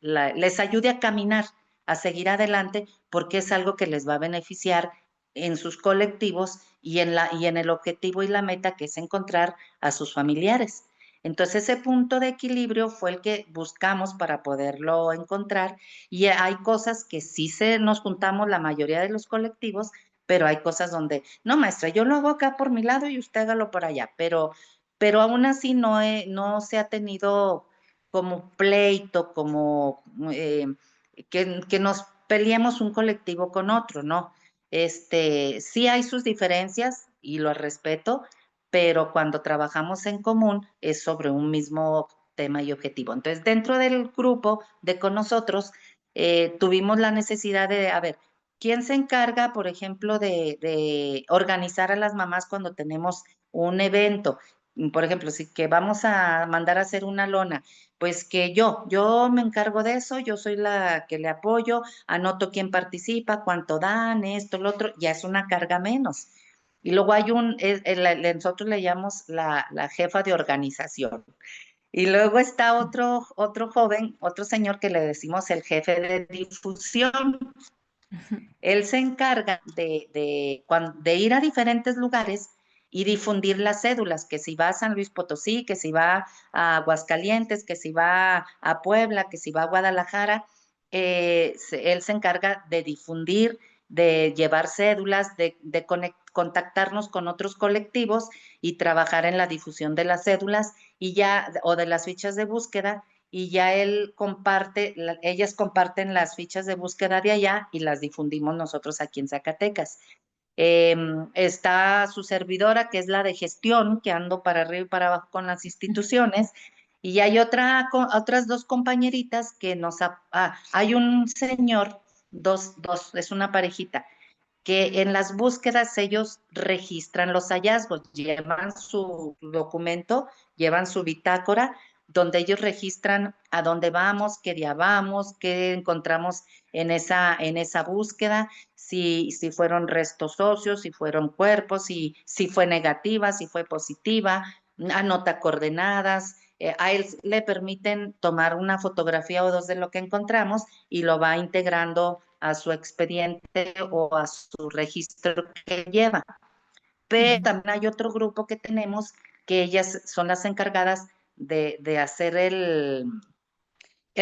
les ayude a caminar, a seguir adelante, porque es algo que les va a beneficiar en sus colectivos y en el objetivo y la meta que es encontrar a sus familiares. Entonces ese punto de equilibrio fue el que buscamos para poderlo encontrar y hay cosas que sí nos juntamos la mayoría de los colectivos, pero hay cosas donde, no maestra, yo lo hago acá por mi lado y usted hágalo por allá, pero aún así no se ha tenido como pleito, como que nos peleemos un colectivo con otro, ¿no? Sí hay sus diferencias y lo respeto, pero cuando trabajamos en común es sobre un mismo tema y objetivo. Entonces, dentro del grupo de con nosotros, tuvimos la necesidad de, a ver, ¿quién se encarga, por ejemplo, de organizar a las mamás cuando tenemos un evento? Por ejemplo, si que vamos a mandar a hacer una lona, pues que yo me encargo de eso, yo soy la que le apoyo, anoto quién participa, cuánto dan, esto, lo otro, ya es una carga menos. Y luego hay nosotros le llamamos la jefa de organización. Y luego está otro joven, otro señor que le decimos el jefe de difusión. Él se encarga de ir a diferentes lugares y difundir las cédulas, que si va a San Luis Potosí, que si va a Aguascalientes, que si va a Puebla, que si va a Guadalajara, él se encarga de difundir, de llevar cédulas, de contactarnos con otros colectivos y trabajar en la difusión de las cédulas y ya, o de las fichas de búsqueda y ya él comparte, ellas comparten las fichas de búsqueda de allá y las difundimos nosotros aquí en Zacatecas. Está su servidora, que es la de gestión, que ando para arriba y para abajo con las instituciones, y hay otras dos compañeritas que hay un señor, es una parejita, que en las búsquedas ellos registran los hallazgos, llevan su documento, llevan su bitácora, donde ellos registran a dónde vamos, qué día vamos, qué encontramos en esa búsqueda, si fueron restos óseos, si fueron cuerpos, si fue negativa, si fue positiva, anota coordenadas. A él le permiten tomar una fotografía o dos de lo que encontramos y lo va integrando a su expediente o a su registro que lleva. Pero Ujú, también hay otro grupo que tenemos que ellas son las encargadas de hacer el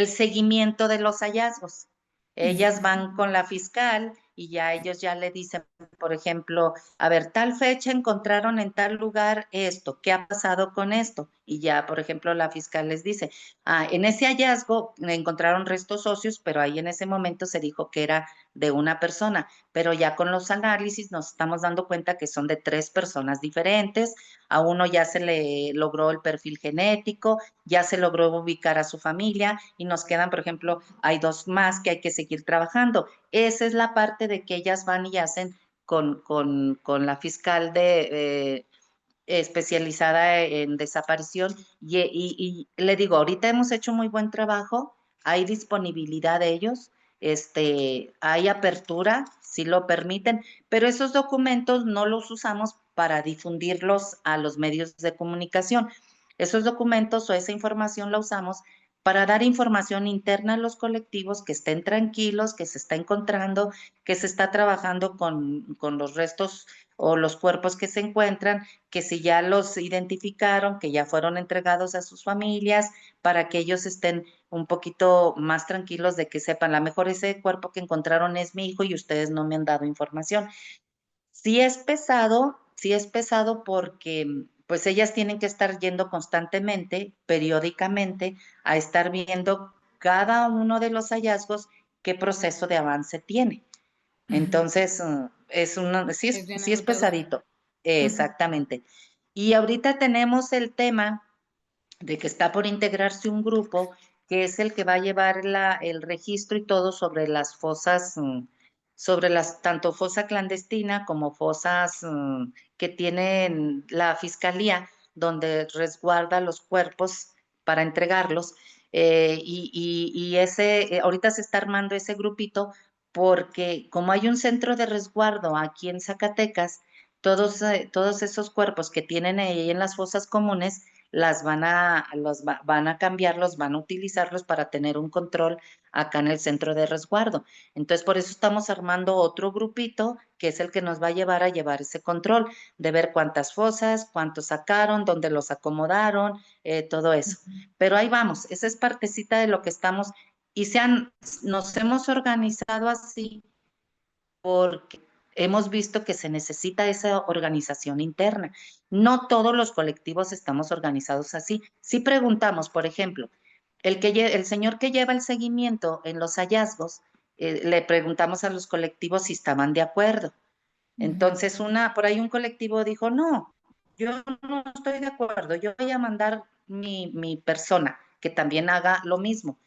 seguimiento de los hallazgos. Ellas ujú, van con la fiscal y ya ellos ya le dicen, por ejemplo, a ver, tal fecha encontraron en tal lugar esto, ¿qué ha pasado con esto? Y ya, por ejemplo, la fiscal les dice, en ese hallazgo encontraron restos óseos, pero ahí en ese momento se dijo que era de una persona, pero ya con los análisis nos estamos dando cuenta que son de 3 personas diferentes, a uno ya se le logró el perfil genético, ya se logró ubicar a su familia y nos quedan, por ejemplo, hay 2 más que hay que seguir trabajando. Esa es la parte de que ellas van y hacen con la fiscal especializada en desaparición y le digo, ahorita hemos hecho muy buen trabajo, hay disponibilidad de ellos, hay apertura, si lo permiten, pero esos documentos no los usamos para difundirlos a los medios de comunicación. Esos documentos o esa información la usamos para dar información interna a los colectivos, que estén tranquilos, que se está encontrando, que se está trabajando con los restos o los cuerpos que se encuentran, que si ya los identificaron, que ya fueron entregados a sus familias, para que ellos estén un poquito más tranquilos de que sepan, a lo mejor ese cuerpo que encontraron es mi hijo y ustedes no me han dado información. Sí es pesado porque pues ellas tienen que estar yendo constantemente, periódicamente, a estar viendo cada uno de los hallazgos qué proceso de avance tiene. ujú. Entonces, Es bien sí es agotador. pesadito, Ujú, exactamente. Y ahorita tenemos el tema de que está por integrarse un grupo que es el que va a llevar el registro y todo sobre las fosas, sobre las, tanto fosa clandestina como fosas que tienen la fiscalía, donde resguarda los cuerpos para entregarlos. Ahorita se está armando ese grupito porque como hay un centro de resguardo aquí en Zacatecas, todos esos cuerpos que tienen ahí en las fosas comunes, van a cambiarlos, van a utilizarlos para tener un control acá en el centro de resguardo. Entonces, por eso estamos armando otro grupito que es el que nos va a llevar ese control, de ver cuántas fosas, cuántos sacaron, dónde los acomodaron, todo eso. ujú. Pero ahí vamos, esa es partecita de lo que estamos y nos hemos organizado así porque hemos visto que se necesita esa organización interna. No todos los colectivos estamos organizados así. Si preguntamos, por ejemplo, el señor que lleva el seguimiento en los hallazgos, le preguntamos a los colectivos si estaban de acuerdo. Ujú, Entonces, por ahí un colectivo dijo, no, yo no estoy de acuerdo, yo voy a mandar mi persona que también haga lo mismo,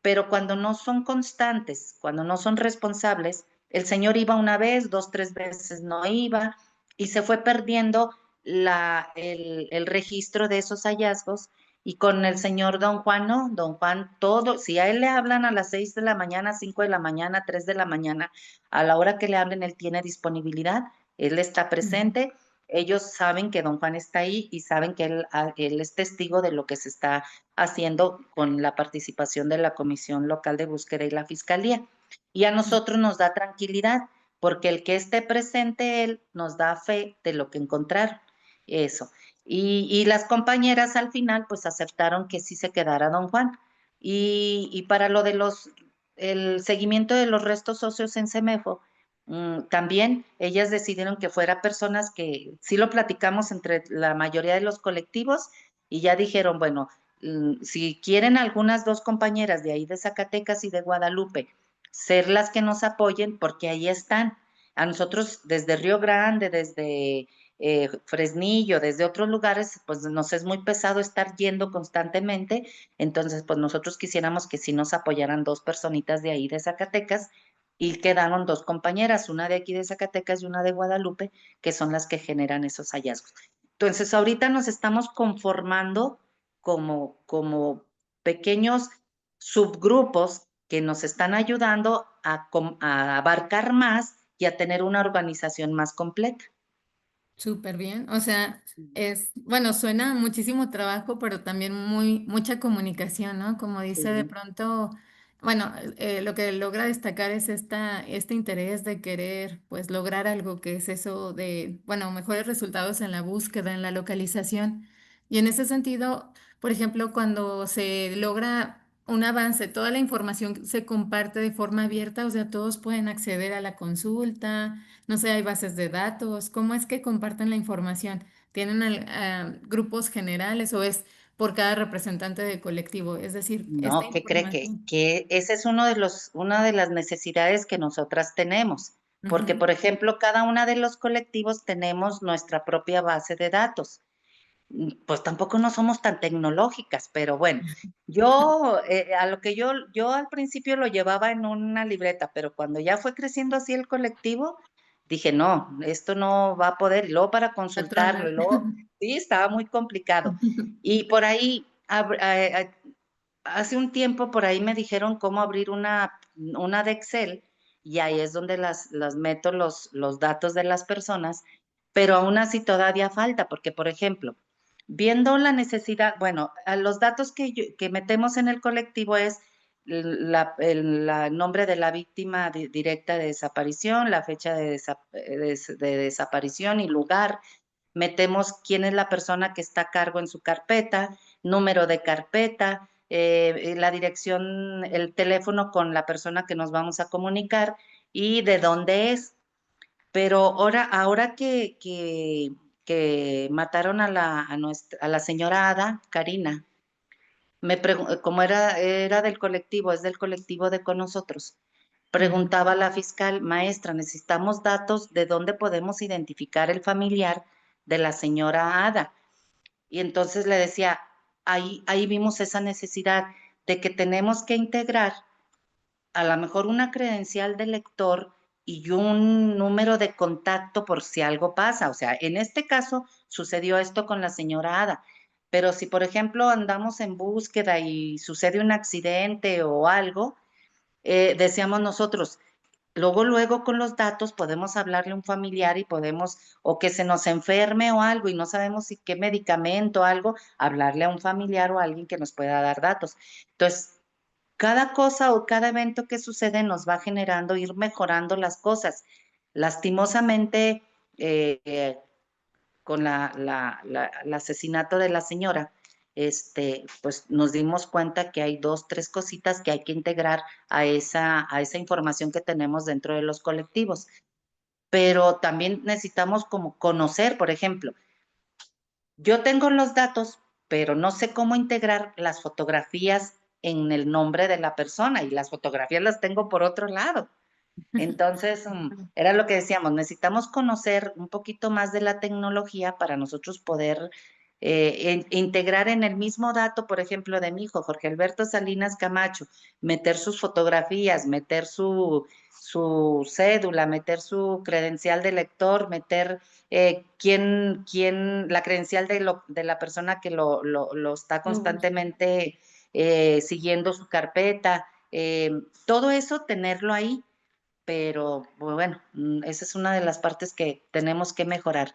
pero cuando no son constantes, cuando no son responsables, el señor iba una vez, 2, 3 veces no iba y se fue perdiendo el registro de esos hallazgos. Y con el señor Don Juan, no, Don Juan, todo, si a él le hablan a las 6 de la mañana, 5 de la mañana, 3 de la mañana, a la hora que le hablen, él tiene disponibilidad, él está ujú. presente, ellos saben que Don Juan está ahí y saben que él es testigo de lo que se está haciendo con la participación de la Comisión Local de Búsqueda y la Fiscalía. Y a nosotros nos da tranquilidad, porque el que esté presente él nos da fe de lo que encontraron. Eso. Y las compañeras al final pues aceptaron que sí se quedara don Juan. Y para lo de el seguimiento de los restos óseos en CEMEFO, también ellas decidieron que fuera personas que sí lo platicamos entre la mayoría de los colectivos y ya dijeron, bueno, si quieren algunas 2 compañeras de ahí de Zacatecas y de Guadalupe ser las que nos apoyen, porque ahí están. A nosotros desde Río Grande, desde Fresnillo, desde otros lugares, pues nos es muy pesado estar yendo constantemente. Entonces, pues nosotros quisiéramos que sí nos apoyaran 2 personitas de ahí de Zacatecas y quedaron dos compañeras, una de aquí de Zacatecas y una de Guadalupe, que son las que generan esos hallazgos. Entonces, ahorita nos estamos conformando como pequeños subgrupos que nos están ayudando a abarcar más y a tener una organización más completa. Súper bien. O sea, bueno, suena muchísimo trabajo, pero también mucha comunicación, ¿no? Como dice de Sí. pronto, bueno, lo que logra destacar es este interés de querer, pues, lograr algo que es eso de, bueno, mejores resultados en la búsqueda, en la localización. Y en ese sentido, por ejemplo, cuando se logra un avance, toda la información se comparte de forma abierta, o sea, todos pueden acceder a la consulta. No sé, hay bases de datos. ¿Cómo es que comparten la información? ¿Tienen grupos generales o es por cada representante de colectivo? Es decir, esta No, ¿qué cree información. que ese es una de las necesidades que nosotras tenemos? Porque, Ujú. por ejemplo, cada una de los colectivos tenemos nuestra propia base de datos. Pues tampoco no somos tan tecnológicas, pero bueno, a lo que yo al principio lo llevaba en una libreta, pero cuando ya fue creciendo así el colectivo, dije, no, esto no va a poder, y luego para consultarlo, Patrona. y luego, sí, estaba muy complicado. Y por ahí, hace un tiempo por ahí me dijeron cómo abrir una de Excel, y ahí es donde las meto los datos de las personas, pero aún así todavía falta, porque por ejemplo, viendo la necesidad, bueno, a los datos que metemos en el colectivo es el nombre de la víctima directa de desaparición, la fecha de desaparición y lugar. Metemos quién es la persona que está a cargo en su carpeta, número de carpeta, la dirección, el teléfono con la persona que nos vamos a comunicar y de dónde es. Pero ahora que mataron a la señora Ada, Karina, como era del colectivo, es del colectivo de con nosotros, Ujú. preguntaba la fiscal, maestra, necesitamos datos de dónde podemos identificar el familiar de la señora Ada. Y entonces le decía, ahí vimos esa necesidad de que tenemos que integrar a lo mejor una credencial de lector y un número de contacto por si algo pasa. O sea, en este caso sucedió esto con la señora Ada, pero si por ejemplo andamos en búsqueda y sucede un accidente o algo, decíamos nosotros, luego con los datos podemos hablarle a un familiar y podemos, o que se nos enferme o algo y no sabemos si qué medicamento o algo, hablarle a un familiar o a alguien que nos pueda dar datos. Entonces, cada cosa o cada evento que sucede nos va generando ir mejorando las cosas. Lastimosamente, eh, con el asesinato de la señora, pues nos dimos cuenta que hay dos, tres cositas que hay que integrar a esa información que tenemos dentro de los colectivos. Pero también necesitamos como conocer, por ejemplo, yo tengo los datos, pero no sé cómo integrar las fotografías en el nombre de la persona y las fotografías las tengo por otro lado. Entonces, era lo que decíamos, necesitamos conocer un poquito más de la tecnología para nosotros poder integrar en el mismo dato, por ejemplo, de mi hijo, Jorge Alberto Salinas Camacho, meter sus fotografías, meter su cédula, meter su credencial de lector, meter la credencial de la persona que lo está Lo busco. constantemente siguiendo su carpeta, todo eso tenerlo ahí, pero bueno, esa es una de las partes que tenemos que mejorar.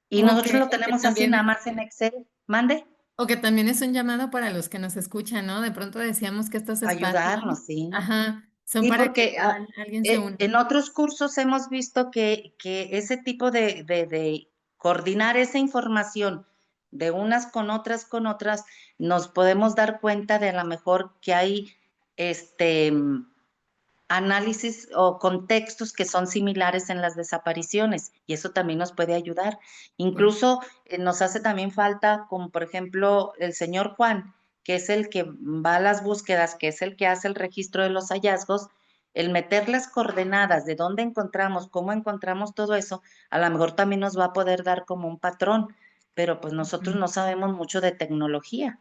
Y nosotros lo O que tenemos así, nada también, más en Excel. Mande, o que también es un llamado para los que nos escuchan, ¿no? De pronto decíamos que estos espacios, ayudarnos, sí. ajá, son Sí, para que porque igual alguien se una. en otros cursos hemos visto que ese tipo de coordinar esa información de unas con otras, nos podemos dar cuenta de a lo mejor que hay este análisis o contextos que son similares en las desapariciones y eso también nos puede ayudar. Sí. Incluso nos hace también falta, como por ejemplo el señor Juan, que es el que va a las búsquedas, que es el que hace el registro de los hallazgos, el meter las coordenadas de dónde encontramos, cómo encontramos todo eso, a lo mejor también nos va a poder dar como un patrón, pero pues nosotros Ujú. no sabemos mucho de tecnología.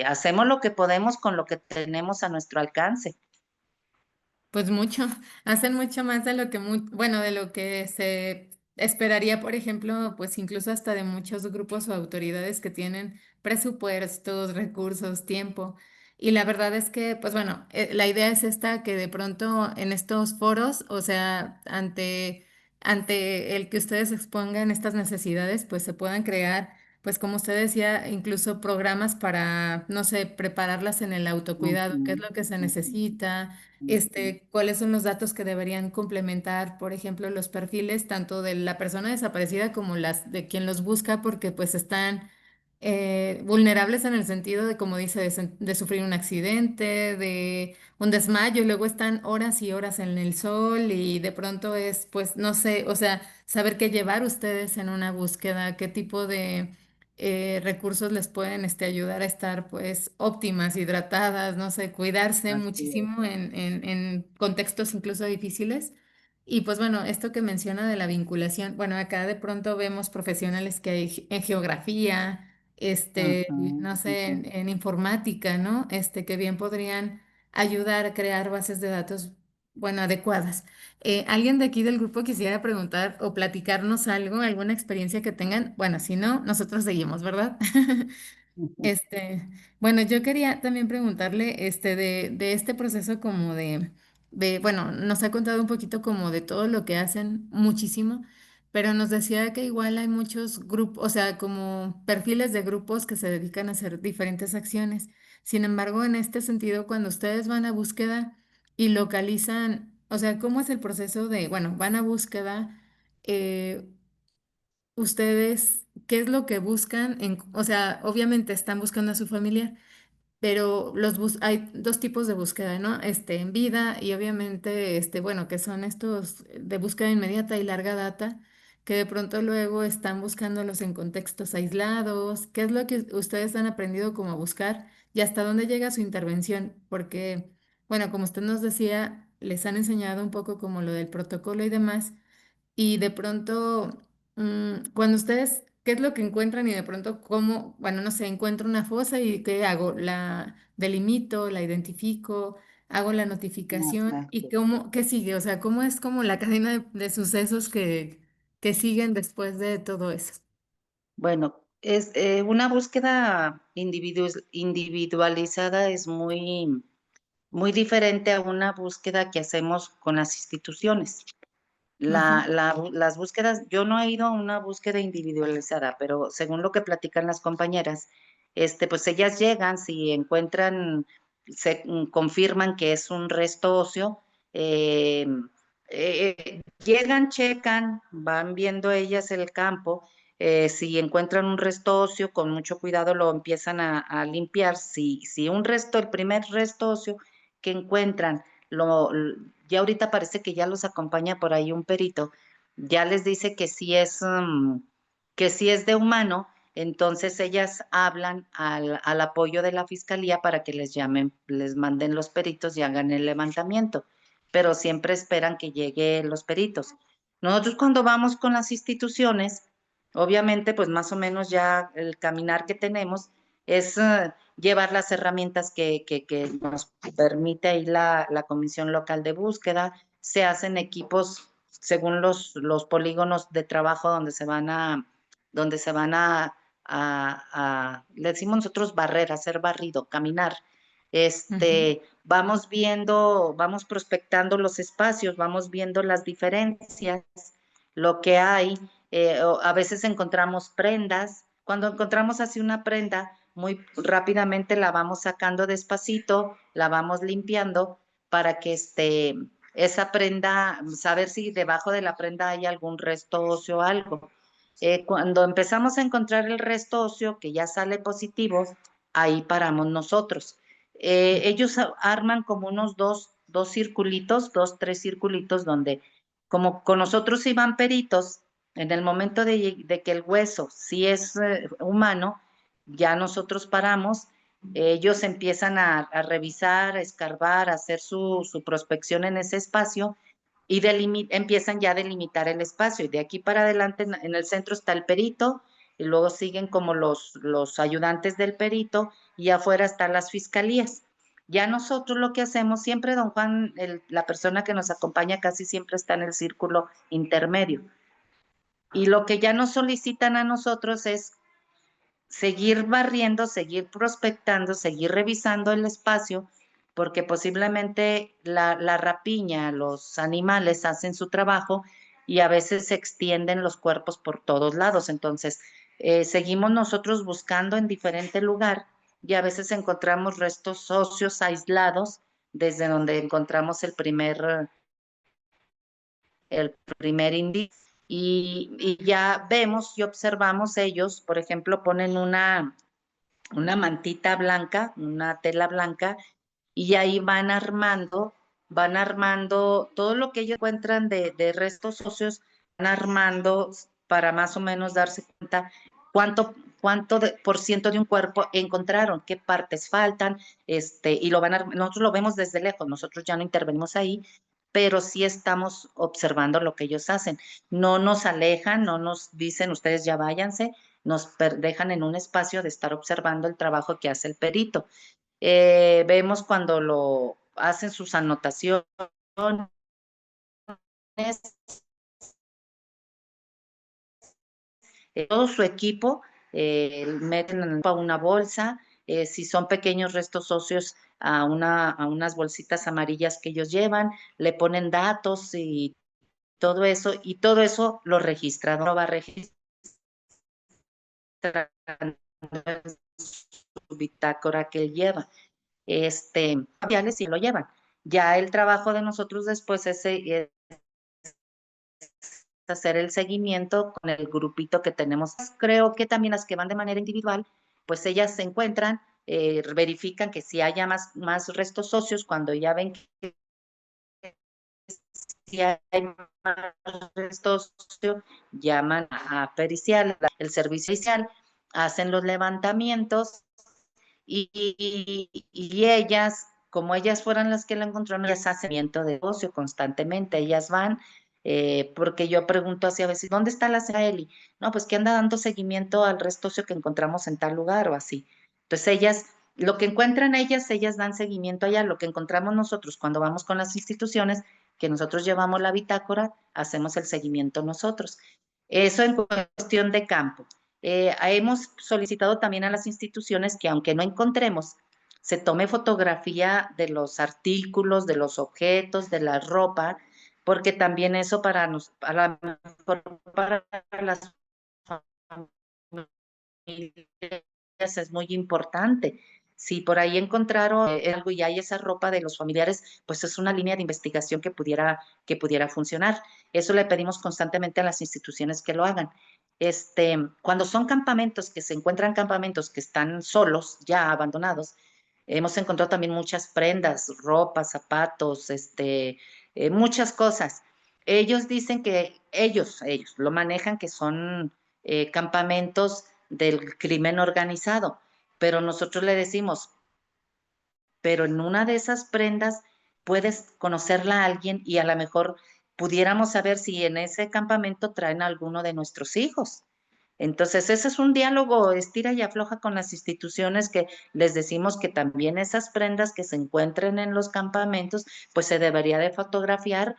Hacemos lo que podemos con lo que tenemos a nuestro alcance. Pues mucho, hacen mucho más de lo que, bueno, de lo que se esperaría, por ejemplo, pues incluso hasta de muchos grupos o autoridades que tienen presupuestos, recursos, tiempo. Y la verdad es que, pues bueno, la idea es esta, que de pronto en estos foros, o sea, ante el que ustedes expongan estas necesidades, pues se puedan crear, pues como usted decía, incluso programas para, no sé, prepararlas en el autocuidado, qué es Ujú, lo que se ujú, necesita, ujú. cuáles son los datos que deberían complementar, por ejemplo, los perfiles tanto de la persona desaparecida como las de quien los busca, porque pues están vulnerables en el sentido de, como dice, de sufrir un accidente, de un desmayo, y luego están horas y horas en el sol y de pronto es, pues, no sé, o sea, saber qué llevar ustedes en una búsqueda, qué tipo de recursos les pueden ayudar a estar pues óptimas, hidratadas, no sé, cuidarse Así es. muchísimo en contextos incluso difíciles. Y pues bueno, esto que menciona de la vinculación, bueno, acá de pronto vemos profesionales que hay en geografía, Ujú, no sé, ujú. en informática, ¿no? Que bien podrían ayudar a crear bases de datos, bueno, adecuadas. ¿Alguien de aquí del grupo quisiera preguntar o platicarnos algo, alguna experiencia que tengan? Bueno, si no, nosotros seguimos, ¿verdad? Ujú. Este, bueno, yo quería también preguntarle, de este proceso como bueno, nos ha contado un poquito como de todo lo que hacen, muchísimo, pero nos decía que igual hay muchos grupos, o sea, como perfiles de grupos que se dedican a hacer diferentes acciones. Sin embargo, en este sentido, cuando ustedes van a búsqueda y localizan, o sea, ¿cómo es el proceso de, bueno, van a búsqueda? eh, ¿Ustedes qué es lo que buscan? O sea, obviamente están buscando a su familia, pero hay dos tipos de búsqueda, ¿no? En vida y obviamente, bueno, que son estos de búsqueda inmediata y larga data, que de pronto luego están buscándolos en contextos aislados. ¿Qué es lo que ustedes han aprendido como a buscar y hasta dónde llega su intervención? Porque, bueno, como usted nos decía, les han enseñado un poco como lo del protocolo y demás. Y de pronto, cuando ustedes, ¿qué es lo que encuentran? Y de pronto, ¿cómo? Bueno, no sé, encuentro una fosa y ¿qué hago? La delimito, la identifico, hago la notificación y Exacto. ¿qué sigue? O sea, ¿cómo es como la cadena de sucesos que siguen después de todo eso? Bueno, es una búsqueda individualizada es muy diferente a una búsqueda que hacemos con las instituciones. Ujú, Las búsquedas, yo no he ido a una búsqueda individualizada, pero según lo que platican las compañeras, pues ellas llegan, si encuentran, confirman que es un resto óseo, eh, llegan, checan, van viendo ellas el campo, si encuentran un resto óseo, con mucho cuidado lo empiezan a limpiar. Si un resto, el primer resto óseo que encuentran, ya ahorita parece que ya los acompaña por ahí un perito, ya les dice que sí es de humano, entonces ellas hablan al apoyo de la fiscalía para que les llamen, les manden los peritos y hagan el levantamiento, pero siempre esperan que lleguen los peritos. Nosotros cuando vamos con las instituciones, obviamente pues más o menos ya el caminar que tenemos es llevar las herramientas que nos permite ahí la Comisión Local de Búsqueda. Se hacen equipos según los polígonos de trabajo donde se van le decimos nosotros barrer, hacer barrido, caminar. ujú, Vamos viendo, vamos prospectando los espacios, vamos viendo las diferencias, lo que hay. A veces encontramos prendas. Cuando encontramos así una prenda, muy rápidamente la vamos sacando despacito, la vamos limpiando para que esa prenda, saber si debajo de la prenda hay algún resto óseo o algo. Cuando empezamos a encontrar el resto óseo que ya sale positivo, ahí paramos nosotros. Ellos arman como unos dos circulitos, tres circulitos donde, como con nosotros iban peritos, en el momento de que el hueso sí es humano, ya nosotros paramos, ellos empiezan a revisar, a escarbar, a hacer su prospección en ese espacio y empiezan ya a delimitar el espacio. Y de aquí para adelante, en el centro está el perito, y luego siguen como los ayudantes del perito, y afuera están las fiscalías. Ya nosotros lo que hacemos, siempre don Juan, la persona que nos acompaña casi siempre está en el círculo intermedio. Y lo que ya nos solicitan a nosotros es seguir barriendo, seguir prospectando, seguir revisando el espacio, porque posiblemente la rapiña, los animales hacen su trabajo y a veces se extienden los cuerpos por todos lados. Entonces, seguimos nosotros buscando en diferente lugar y a veces encontramos restos óseos aislados desde donde encontramos el primer indicio. Y ya vemos y observamos ellos, por ejemplo, ponen una mantita blanca, una tela blanca, y ahí van armando todo lo que ellos encuentran de restos óseos, van armando para más o menos darse cuenta por ciento de un cuerpo encontraron, qué partes faltan, y nosotros lo vemos desde lejos, nosotros ya no intervenimos ahí, pero sí estamos observando lo que ellos hacen. No nos alejan, no nos dicen ustedes ya váyanse, nos dejan en un espacio de estar observando el trabajo que hace el perito. Vemos cuando lo hacen sus anotaciones, todo su equipo, meten en una bolsa, si son pequeños restos óseos a unas bolsitas amarillas que ellos llevan, le ponen datos y todo eso lo registra, no lo va a registrar en su bitácora que él lleva. Y lo llevan. Ya el trabajo de nosotros después es hacer el seguimiento con el grupito que tenemos. Creo que también las que van de manera individual, pues ellas se encuentran, verifican que si haya más restos óseos, cuando ya ven que si hay más restos óseos, llaman a pericial, el servicio pericial, hacen los levantamientos y ellas, como ellas fueran las que la encontraron, ellas hacen seguimiento de negocio constantemente, ellas van, porque yo pregunto así a veces, ¿dónde está la señora Eli? No, pues que anda dando seguimiento al resto óseo que encontramos en tal lugar o así. Entonces ellas, lo que encuentran ellas dan seguimiento allá, lo que encontramos nosotros cuando vamos con las instituciones, que nosotros llevamos la bitácora, hacemos el seguimiento nosotros. Eso en cuestión de campo. Hemos solicitado también a las instituciones que aunque no encontremos, se tome fotografía de los artículos, de los objetos, de la ropa, porque también eso para las familias es muy importante. Si por ahí encontraron algo y hay esa ropa de los familiares, pues es una línea de investigación que pudiera funcionar. Eso le pedimos constantemente a las instituciones que lo hagan. Cuando son campamentos, que se encuentran campamentos que están solos, ya abandonados, hemos encontrado también muchas prendas, ropa, zapatos, muchas cosas. Ellos dicen que ellos lo manejan, que son campamentos del crimen organizado, pero nosotros le decimos, pero en una de esas prendas puedes conocerla a alguien y a lo mejor pudiéramos saber si en ese campamento traen a alguno de nuestros hijos. Entonces, ese es un diálogo estira y afloja con las instituciones que les decimos que también esas prendas que se encuentren en los campamentos, pues se debería de fotografiar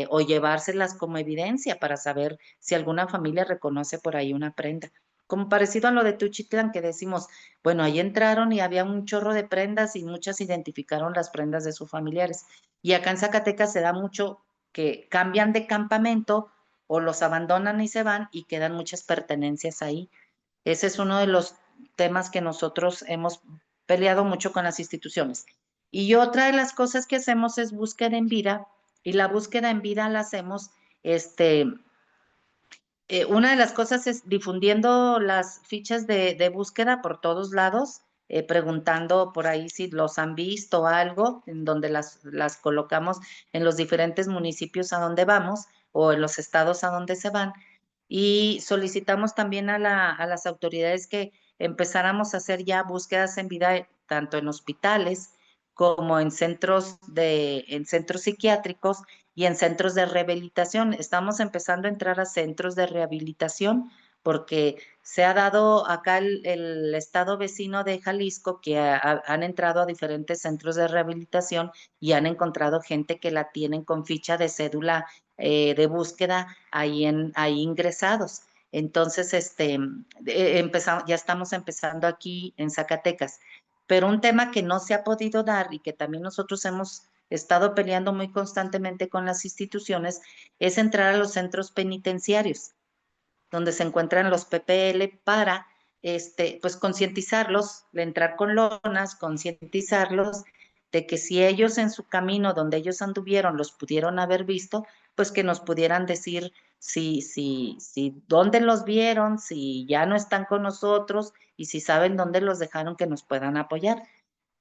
o llevárselas como evidencia para saber si alguna familia reconoce por ahí una prenda. Como parecido a lo de Tuchitlán, que decimos, bueno, ahí entraron y había un chorro de prendas y muchas identificaron las prendas de sus familiares. Y acá en Zacatecas se da mucho que cambian de campamento o los abandonan y se van y quedan muchas pertenencias ahí. Ese es uno de los temas que nosotros hemos peleado mucho con las instituciones. Y otra de las cosas que hacemos es búsqueda en vida, y la búsqueda en vida la hacemos, una de las cosas es difundiendo las fichas de búsqueda por todos lados, preguntando por ahí si los han visto o algo, en donde las colocamos en los diferentes municipios a donde vamos o en los estados a donde se van. Y solicitamos también a las autoridades que empezáramos a hacer ya búsquedas en vida, tanto en hospitales como en centros psiquiátricos y en centros de rehabilitación. Estamos empezando a entrar a centros de rehabilitación porque se ha dado acá el estado vecino de Jalisco que han entrado a diferentes centros de rehabilitación y han encontrado gente que la tienen con ficha de cédula de búsqueda ahí ingresados. Entonces, empezamos, ya estamos empezando aquí en Zacatecas. Pero un tema que no se ha podido dar y que también nosotros hemos estado peleando muy constantemente con las instituciones es entrar a los centros penitenciarios donde se encuentran los PPL para pues concientizarlos, de entrar con lonas, concientizarlos de que si ellos en su camino donde ellos anduvieron los pudieron haber visto, pues que nos pudieran decir si dónde los vieron, si ya no están con nosotros y si saben dónde los dejaron que nos puedan apoyar.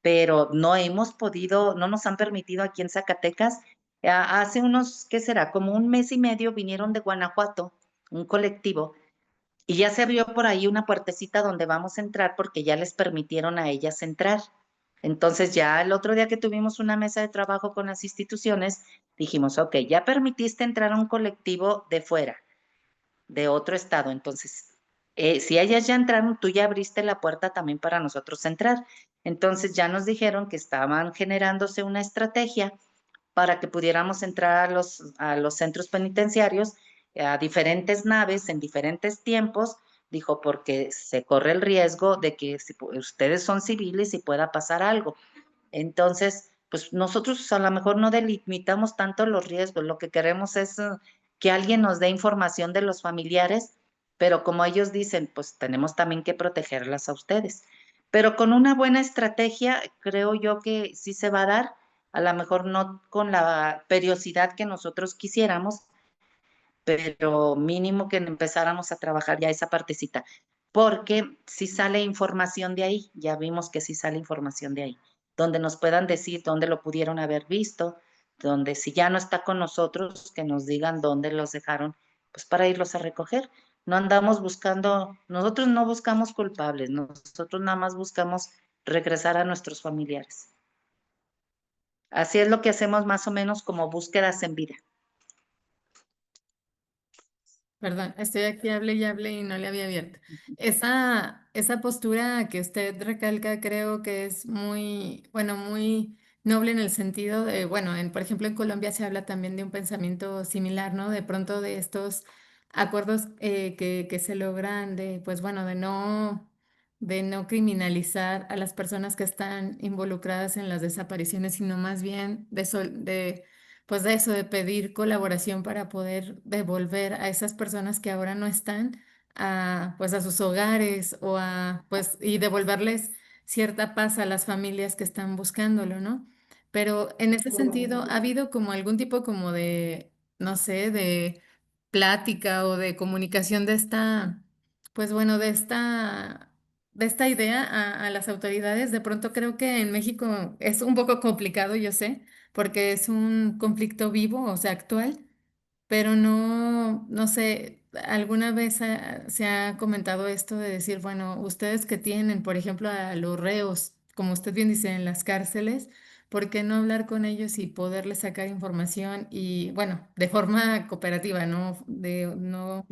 Pero no hemos podido, no nos han permitido aquí en Zacatecas. Hace unos, ¿qué será? Como un mes y medio vinieron de Guanajuato, un colectivo, y ya se abrió por ahí una puertecita donde vamos a entrar porque ya les permitieron a ellas entrar. Entonces ya el otro día que tuvimos una mesa de trabajo con las instituciones, dijimos, ok, ya permitiste entrar a un colectivo de fuera, de otro estado. Entonces, si ellas ya entraron, tú ya abriste la puerta también para nosotros entrar. Entonces ya nos dijeron que estaban generándose una estrategia para que pudiéramos entrar a los centros penitenciarios, a diferentes naves en diferentes tiempos, dijo, porque se corre el riesgo de que si ustedes son civiles y pueda pasar algo. Entonces, pues nosotros a lo mejor no delimitamos tanto los riesgos, lo que queremos es que alguien nos dé información de los familiares, pero como ellos dicen, pues tenemos también que protegerlas a ustedes. Pero con una buena estrategia, creo yo que sí se va a dar, a lo mejor no con la periodicidad que nosotros quisiéramos, pero mínimo que empezáramos a trabajar ya esa partecita, porque si sale información de ahí, ya vimos que sí sale información de ahí, donde nos puedan decir dónde lo pudieron haber visto, donde si ya no está con nosotros, que nos digan dónde los dejaron, pues para irlos a recoger. No andamos buscando, nosotros no buscamos culpables, nosotros nada más buscamos regresar a nuestros familiares. Así es lo que hacemos más o menos como búsquedas en vida. Perdón, estoy aquí, hable y hable y no le había abierto. Esa postura que usted recalca creo que es muy, bueno, muy noble en el sentido de, bueno, por ejemplo, en Colombia se habla también de un pensamiento similar, ¿no? De pronto de estos acuerdos que se logran de, pues bueno, de no criminalizar a las personas que están involucradas en las desapariciones, sino más bien de pues de eso, de pedir colaboración para poder devolver a esas personas que ahora no están a, pues a sus hogares o a, pues, y devolverles cierta paz a las familias que están buscándolo, ¿no? Pero en ese sentido, ¿ha habido como algún tipo como de, no sé, de plática o de comunicación de esta, pues bueno, de esta idea a las autoridades? De pronto creo que en México es un poco complicado, yo sé porque es un conflicto vivo, o sea, actual, pero no, no sé, alguna vez se ha comentado esto de decir, bueno, ustedes que tienen, por ejemplo, a los reos, como usted bien dice, en las cárceles, ¿por qué no hablar con ellos y poderles sacar información y, bueno, de forma cooperativa, Ujú.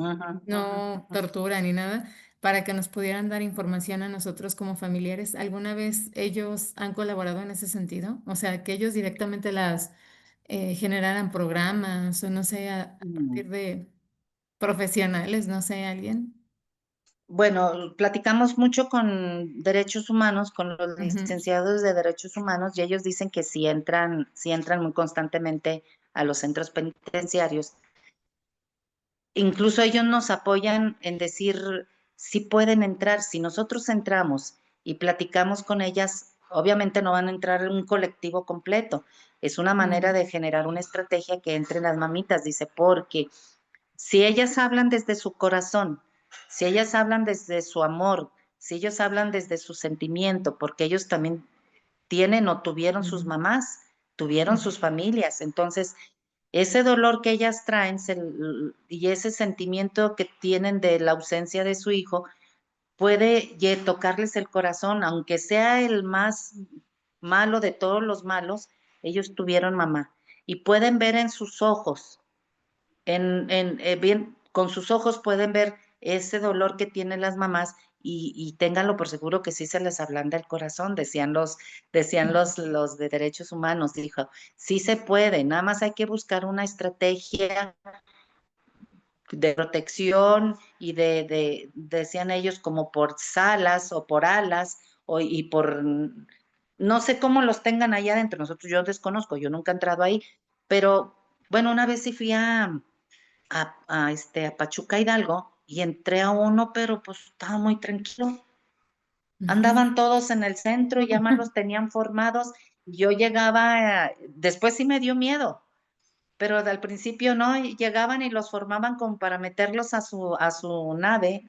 no tortura ni nada, para que nos pudieran dar información a nosotros como familiares? ¿Alguna vez ellos han colaborado en ese sentido? O sea, que ellos directamente las generaran programas o no sé, a Mm. partir de profesionales, no sé, alguien. Bueno, platicamos mucho con derechos humanos, con los Ujú, licenciados de derechos humanos, y ellos dicen que sí entran muy constantemente a los centros penitenciarios. Incluso ellos nos apoyan en decir si pueden entrar. Si nosotros entramos y platicamos con ellas, obviamente no van a entrar en un colectivo completo. Es una manera mm, de generar una estrategia que entren las mamitas, dice, porque si ellas hablan desde su corazón, si ellas hablan desde su amor, si ellos hablan desde su sentimiento, porque ellos también tienen o tuvieron sus mm, mamás, tuvieron ujú, sus familias, entonces ese dolor que ellas traen y ese sentimiento que tienen de la ausencia de su hijo puede tocarles el corazón, aunque sea el más malo de todos los malos, ellos tuvieron mamá y pueden ver en sus ojos bien, con sus ojos pueden ver ese dolor que tienen las mamás y ténganlo por seguro que sí se les ablanda el corazón, decían los de derechos humanos, dijo, sí se puede, nada más hay que buscar una estrategia de protección y decían ellos, como por salas o por alas y por, no sé cómo los tengan allá adentro, nosotros yo desconozco, yo nunca he entrado ahí, pero bueno, una vez sí fui a Pachuca Hidalgo y entré a uno, pero pues estaba muy tranquilo. Ujú. Andaban todos en el centro, ya más los tenían formados. Yo llegaba, después sí me dio miedo, pero al principio no, y llegaban y los formaban como para meterlos a su nave,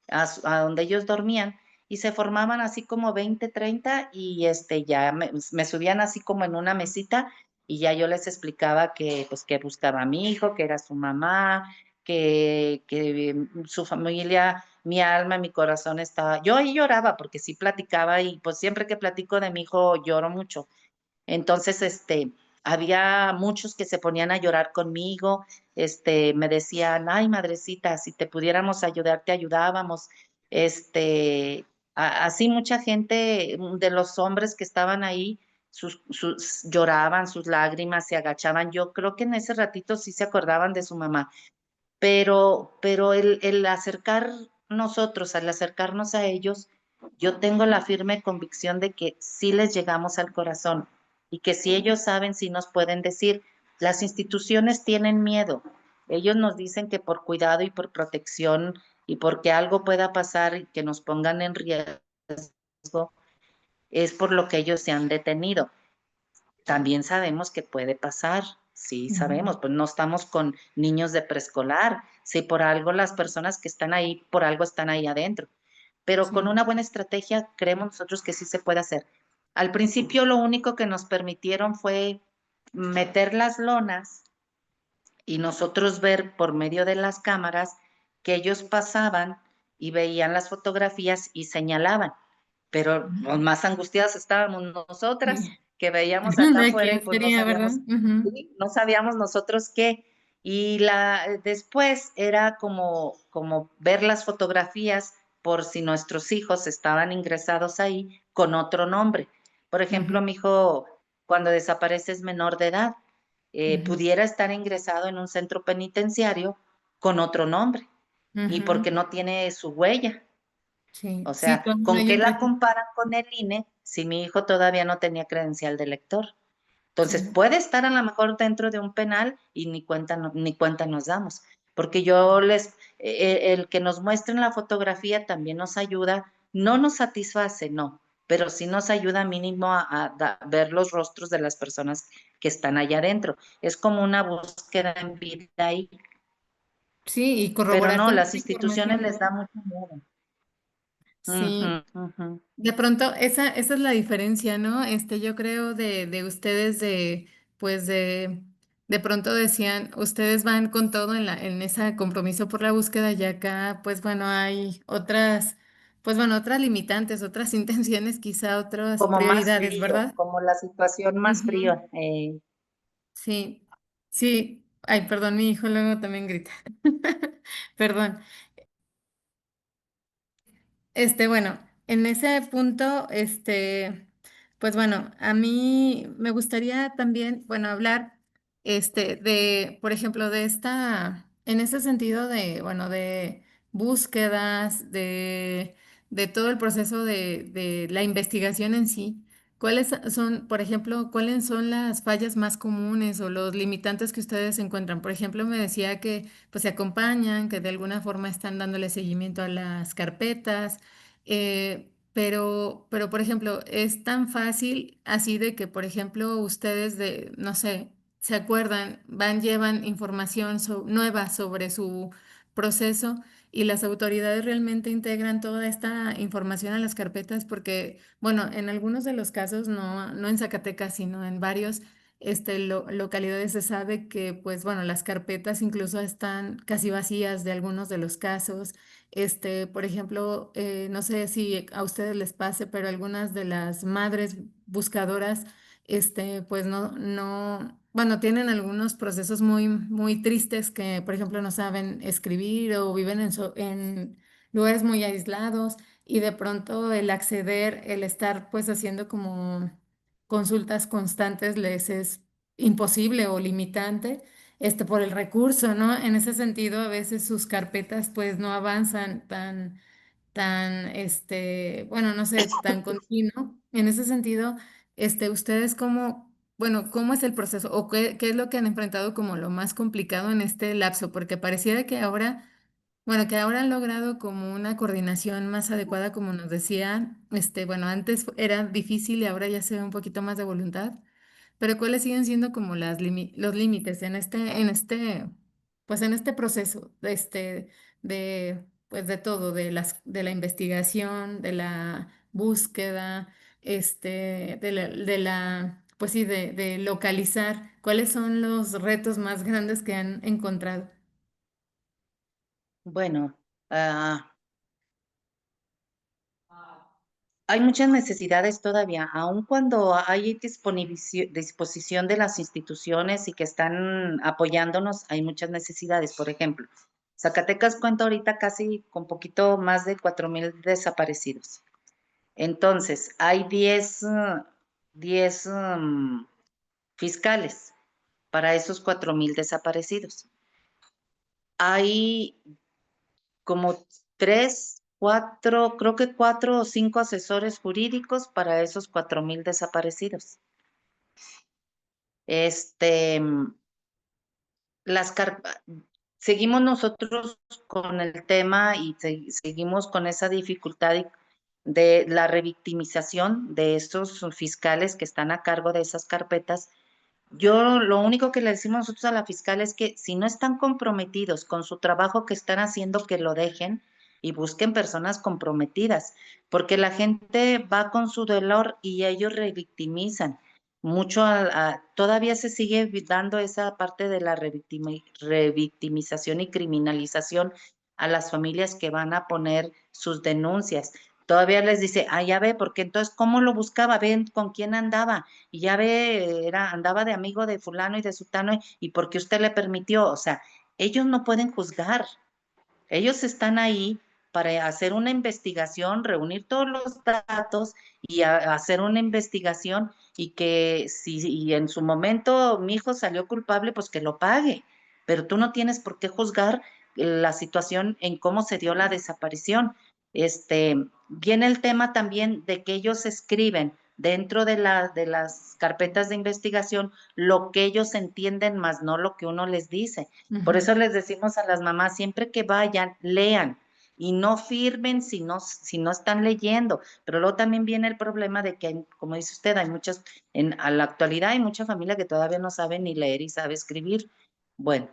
a donde ellos dormían, y se formaban así como 20 30 y ya me subían así como en una mesita y ya yo les explicaba que pues que buscaba a mi hijo, que era su mamá, que su familia, mi alma, mi corazón estaba, yo ahí lloraba porque sí platicaba y pues siempre que platico de mi hijo lloro mucho. Entonces, había muchos que se ponían a llorar conmigo, me decían, ay, madrecita, si te pudiéramos ayudar, te ayudábamos. Este, Así mucha gente de los hombres que estaban ahí, lloraban, sus lágrimas se agachaban. Yo creo que en ese ratito sí se acordaban de su mamá, pero el acercar nosotros, al acercarnos a ellos, yo tengo la firme convicción de que sí les llegamos al corazón y que si ellos saben, sí nos pueden decir, las instituciones tienen miedo. Ellos nos dicen que por cuidado y por protección y porque algo pueda pasar y que nos pongan en riesgo, es por lo que ellos se han detenido. También sabemos que puede pasar, sí Ujú. sabemos, pues no estamos con niños de preescolar, si por algo las personas que están ahí, por algo están ahí adentro, pero con Sí. una buena estrategia creemos nosotros que sí se puede hacer. Al principio lo único que nos permitieron fue meter las lonas y nosotros ver por medio de las cámaras que ellos pasaban y veían las fotografías y señalaban, pero los más angustiadas estábamos nosotras, Sí. que veíamos acá ¿De afuera y quién pues no sería, verdad? sabíamos, Ujú. sí, no sabíamos nosotros qué. Y después era como ver las fotografías por si nuestros hijos estaban ingresados ahí con otro nombre. Por ejemplo, Ujú. mi hijo cuando desaparece es menor de edad, Ujú. pudiera estar ingresado en un centro penitenciario con otro nombre y Ujú. porque no tiene su huella. Sí, O sí, sea, cuando no ¿con hay qué un la registro. comparan con el INE si mi hijo todavía no tenía credencial de lector? Entonces, Sí. puede estar a lo mejor dentro de un penal y ni cuenta nos damos, porque el que nos muestren la fotografía también nos ayuda, no nos satisface, no, pero sí nos ayuda mínimo a ver los rostros de las personas que están allá adentro. Es como una búsqueda en vida ahí, Sí, y pero corroborar no, con las esta instituciones información, les ¿no? da mucho miedo. Ujú, Sí, ujú. de pronto esa es la diferencia, ¿no? Yo creo de ustedes pues de pronto decían, ustedes van con todo en ese compromiso por la búsqueda y acá, pues bueno, hay pues bueno, otras limitantes, otras intenciones, quizá otras Como más prioridades, frío, ¿verdad? como la situación más Ujú. fría. Sí, sí. Ay, perdón, mi hijo luego también grita. Perdón. Bueno, en ese punto, pues bueno, a mí me gustaría también, bueno, hablar, por ejemplo, en ese sentido de, bueno, de búsquedas, de todo el proceso de la investigación en sí. ¿Cuáles son, por ejemplo, cuáles son las fallas más comunes o los limitantes que ustedes encuentran? Por ejemplo, me decía que pues se acompañan, que de alguna forma están dándole seguimiento a las carpetas, pero, por ejemplo, es tan fácil así de que, por ejemplo, ustedes no sé, se acuerdan, llevan información nueva sobre su proceso y las autoridades realmente integran toda esta información a las carpetas porque, bueno, en algunos de los casos, no en Zacatecas, sino en varios, localidades se sabe que, pues, bueno, las carpetas incluso están casi vacías de algunos de los casos. Por ejemplo, no sé si a ustedes les pase, pero algunas de las madres buscadoras pues bueno, tienen algunos procesos muy, muy tristes que, por ejemplo, no saben escribir o viven en lugares muy aislados y de pronto el acceder, el estar pues haciendo como consultas constantes les es imposible o limitante, por el recurso, ¿no? En ese sentido, a veces sus carpetas pues no avanzan bueno, no sé, tan continuo. En ese sentido, ustedes cómo, bueno, ¿cómo es el proceso o qué es lo que han enfrentado como lo más complicado en este lapso? Porque pareciera que ahora, bueno, que ahora han logrado como una coordinación más adecuada, como nos decía, bueno, antes era difícil y ahora ya se ve un poquito más de voluntad. Pero ¿cuáles siguen siendo como los límites pues en este proceso pues de todo, de la investigación, de la búsqueda, pues sí, de localizar cuáles son los retos más grandes que han encontrado? Bueno, hay muchas necesidades todavía, aun cuando hay disposición de las instituciones y que están apoyándonos, hay muchas necesidades. Por ejemplo, Zacatecas cuenta ahorita casi con poquito más de 4,000 desaparecidos. Entonces, hay 10 fiscales para esos 4,000 desaparecidos. Hay como 3, 4, creo que 4 o 5 asesores jurídicos para esos 4,000 desaparecidos. Este, las seguimos nosotros con el tema y seguimos con esa dificultad de la revictimización de estos fiscales que están a cargo de esas carpetas. Yo lo único que le decimos nosotros a la fiscal es que si no están comprometidos con su trabajo que están haciendo, que lo dejen y busquen personas comprometidas, porque la gente va con su dolor y ellos revictimizan. Mucho todavía se sigue dando esa parte de la revictimización y criminalización a las familias que van a poner sus denuncias. Todavía les dice, ah, ya ve, porque entonces, ¿cómo lo buscaba? Ven con quién andaba y ya ve, andaba de amigo de fulano y de sutano, y porque usted le permitió, o sea, ellos no pueden juzgar, ellos están ahí para hacer una investigación, reunir todos los datos y hacer una investigación y que si y en su momento mi hijo salió culpable, pues que lo pague, pero tú no tienes por qué juzgar la situación en cómo se dio la desaparición. Viene el tema también de que ellos escriben dentro de las carpetas de investigación lo que ellos entienden, más no lo que uno les dice. Por Ujú, eso les decimos a las mamás, siempre que vayan, lean y no firmen si no están leyendo. Pero luego también viene el problema de que, como dice usted, hay muchas, a la actualidad hay mucha familia que todavía no sabe ni leer y sabe escribir. Bueno,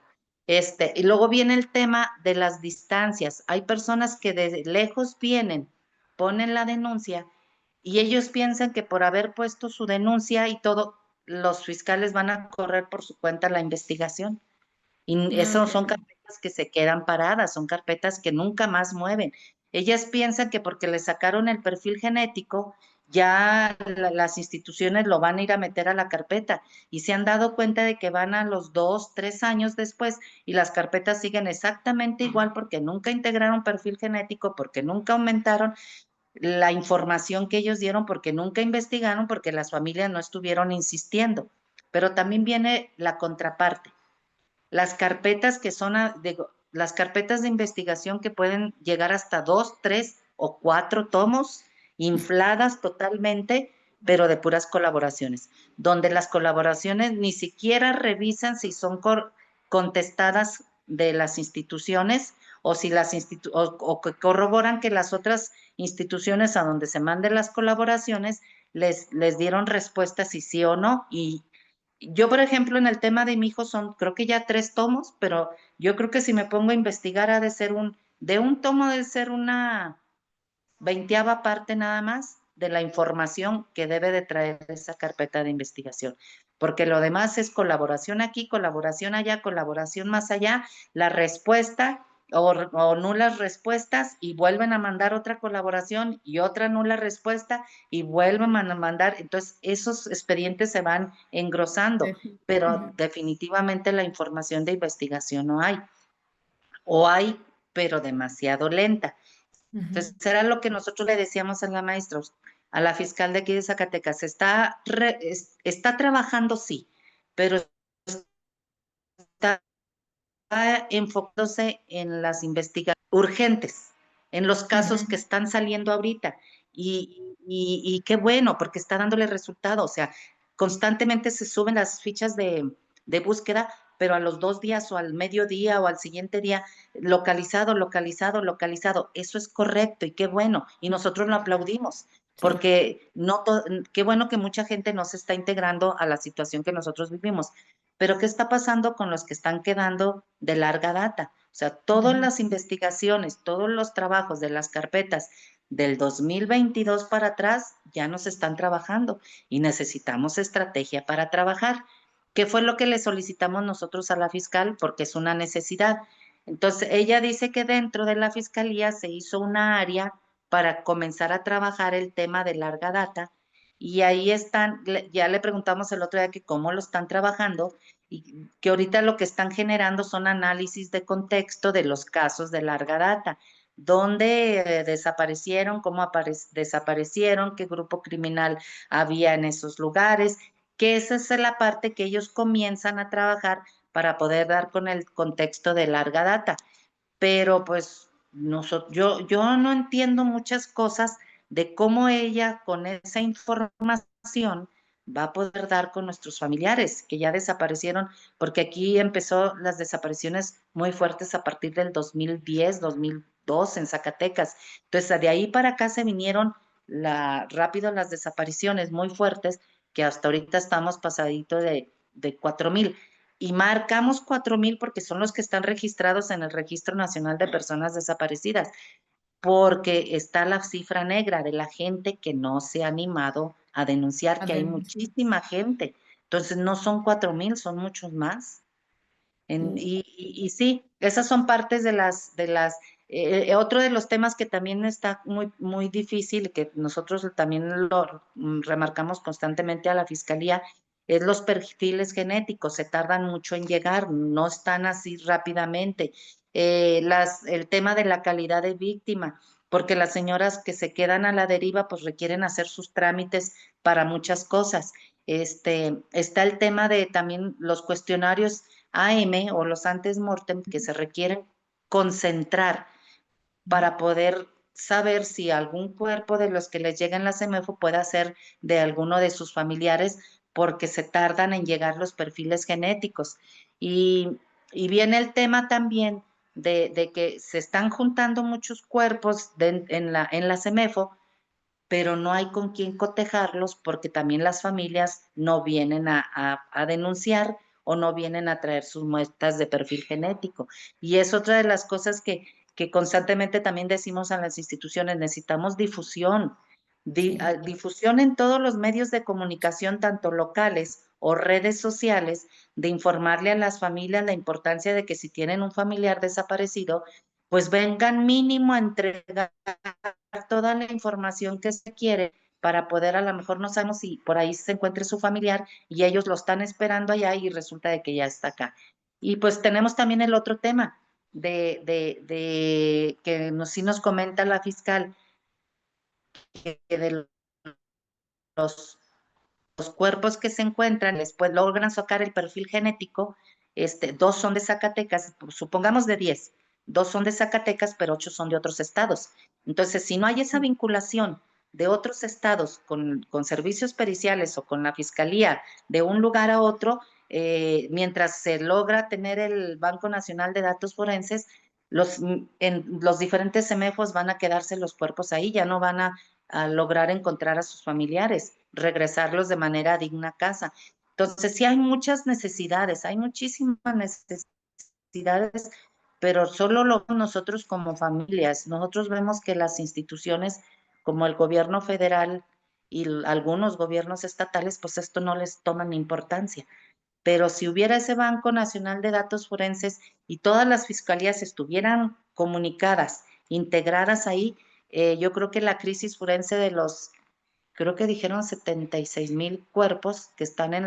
y luego viene el tema de las distancias. Hay personas que de lejos vienen, ponen la denuncia y ellos piensan que por haber puesto su denuncia y todo, los fiscales van a correr por su cuenta la investigación. Y ah, eso ok. son carpetas que se quedan paradas, son carpetas que nunca más mueven. Ellas piensan que porque le sacaron el perfil genético, ya las instituciones lo van a ir a meter a la carpeta y se han dado cuenta de que van a los 2, 3 años después y las carpetas siguen exactamente igual porque nunca integraron perfil genético, porque nunca aumentaron la información que ellos dieron, porque nunca investigaron, porque las familias no estuvieron insistiendo. Pero también viene la contraparte, las carpetas que son las carpetas de investigación que pueden llegar hasta 2, 3 o 4 tomos, infladas totalmente, pero de puras colaboraciones, donde las colaboraciones ni siquiera revisan si son contestadas de las instituciones o si o que corroboran que las otras instituciones a donde se manden las colaboraciones les dieron respuestas si sí o no, y yo, por ejemplo, en el tema de mi hijo creo que ya 3 tomos, pero yo creo que si me pongo a investigar de un tomo debe ser una 20ª parte nada más de la información que debe de traer esa carpeta de investigación, porque lo demás es colaboración aquí, colaboración allá, colaboración más allá, la respuesta, o nulas respuestas y vuelven a mandar otra colaboración y otra nula respuesta y vuelven a mandar. Entonces, esos expedientes se van engrosando, pero Ujú, definitivamente la información de investigación no hay, o hay, pero demasiado lenta. ujú, Entonces, era lo que nosotros le decíamos a la maestra, a la fiscal de aquí de Zacatecas, está trabajando, sí, pero está enfocándose en las investigaciones urgentes, en los casos que ujú. están saliendo ahorita. Y qué bueno, porque está dándole resultado. O sea, constantemente se suben las fichas de búsqueda, pero a los 2 días o al mediodía o al siguiente día, localizado, localizado, localizado. Eso es correcto y qué bueno. Y nosotros lo aplaudimos, Sí. porque no qué bueno que mucha gente no se está integrando a la situación que nosotros vivimos. Pero ¿qué está pasando con los que están quedando de larga data? O sea, todas Ujú, las investigaciones, todos los trabajos de las carpetas del 2022 para atrás ya no se están trabajando y necesitamos estrategia para trabajar. ¿Qué fue lo que le solicitamos nosotros a la fiscal? Porque es una necesidad. Entonces, ella dice que dentro de la fiscalía se hizo una área para comenzar a trabajar el tema de larga data y ahí están, ya le preguntamos el otro día que cómo lo están trabajando y que ahorita lo que están generando son análisis de contexto de los casos de larga data, dónde desaparecieron, cómo desaparecieron, qué grupo criminal había en esos lugares, que esa es la parte que ellos comienzan a trabajar para poder dar con el contexto de larga data. Pero pues yo no entiendo muchas cosas de cómo ella con esa información va a poder dar con nuestros familiares que ya desaparecieron, porque aquí empezó las desapariciones muy fuertes a partir del 2010, 2002 en Zacatecas. Entonces, de ahí para acá se vinieron rápido las desapariciones muy fuertes, que hasta ahorita estamos pasadito de 4,000 y marcamos 4,000 porque son los que están registrados en el Registro Nacional de Personas Desaparecidas, porque está la cifra negra de la gente que no se ha animado a denunciar, a que hay denunciar. muchísima gente. Entonces, no son 4,000, son muchos más. Sí. Y sí, esas son partes otro de los temas que también está muy, muy difícil, que nosotros también lo remarcamos constantemente a la fiscalía, es los perfiles genéticos, se tardan mucho en llegar, no están así rápidamente. El tema de la calidad de víctima, porque las señoras que se quedan a la deriva, pues requieren hacer sus trámites para muchas cosas. Está el tema de también los cuestionarios AM o los antes mortem que se requieren concentrar para poder saber si algún cuerpo de los que les llega en la CEMEFO puede ser de alguno de sus familiares porque se tardan en llegar los perfiles genéticos. Y, y viene el tema también de que se están juntando muchos cuerpos en la CEMEFO, pero no hay con quién cotejarlos porque también las familias no vienen a denunciar o no vienen a traer sus muestras de perfil genético. Y es otra de las cosas que constantemente también decimos a las instituciones, necesitamos difusión, Sí. difusión en todos los medios de comunicación, tanto locales o redes sociales, de informarle a las familias la importancia de que si tienen un familiar desaparecido, pues vengan mínimo a entregar toda la información que se quiere para poder, a lo mejor no sabemos si por ahí se encuentre su familiar y ellos lo están esperando allá y resulta de que ya está acá. Y pues tenemos también el otro tema de que sí nos comenta la fiscal, que de los, los cuerpos que se encuentran, después logran sacar el perfil genético, dos son de Zacatecas, supongamos de 10, dos son de Zacatecas, pero 8 son de otros estados. Entonces, si no hay esa vinculación de otros estados con servicios periciales o con la fiscalía de un lugar a otro, mientras se logra tener el Banco Nacional de Datos Forenses, en los diferentes semefos van a quedarse los cuerpos ahí, ya no van a lograr encontrar a sus familiares, regresarlos de manera digna a casa. Entonces, sí hay muchas necesidades, hay muchísimas necesidades, pero solo lo nosotros como familias. Nosotros vemos que las instituciones como el gobierno federal y algunos gobiernos estatales, pues esto no les toman importancia. Pero si hubiera ese Banco Nacional de Datos Forenses y todas las fiscalías estuvieran comunicadas, integradas ahí. Yo creo que la crisis forense de los, creo que dijeron 76,000 cuerpos que están Sí,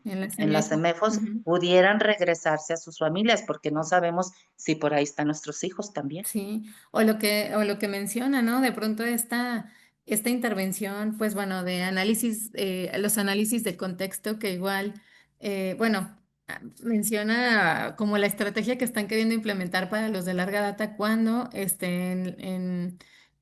en la en las CEMEFO. CEMEFOS, Ujú. pudieran regresarse a sus familias, porque no sabemos si por ahí están nuestros hijos también. Sí, o lo que menciona, ¿no? De pronto esta intervención, pues bueno, de análisis, los análisis de contexto que igual, bueno, menciona como la estrategia que están queriendo implementar para los de larga data cuando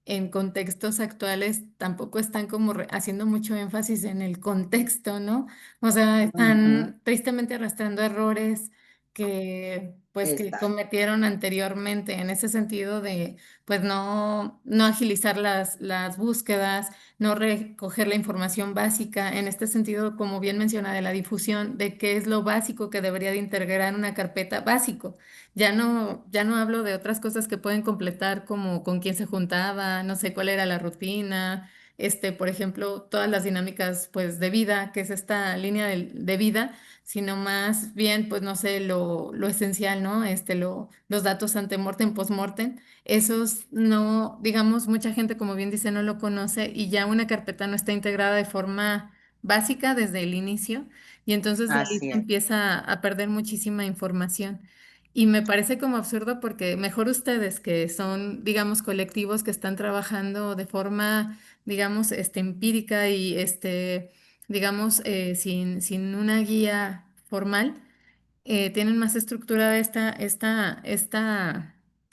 en contextos actuales tampoco están como haciendo mucho énfasis en el contexto, ¿no? O sea, Ujú, están tristemente arrastrando errores que pues que exacto, cometieron anteriormente en ese sentido de pues no agilizar las búsquedas, no recoger la información básica, en este sentido, como bien menciona, de la difusión, de qué es lo básico que debería de integrar una carpeta básico. Ya no hablo de otras cosas que pueden completar como con quién se juntaba, no sé cuál era la rutina. Por ejemplo, todas las dinámicas pues de vida, que es esta línea de vida, sino más bien, pues no sé, lo esencial, ¿no? Los datos antemortem, postmortem, esos no, digamos, mucha gente, como bien dice, no lo conoce y ya una carpeta no está integrada de forma básica desde el inicio y entonces de ahí así se es, empieza a perder muchísima información. Y me parece como absurdo porque mejor ustedes que son, digamos, colectivos que están trabajando de forma, digamos, empírica y digamos, sin una guía formal, tienen más estructurada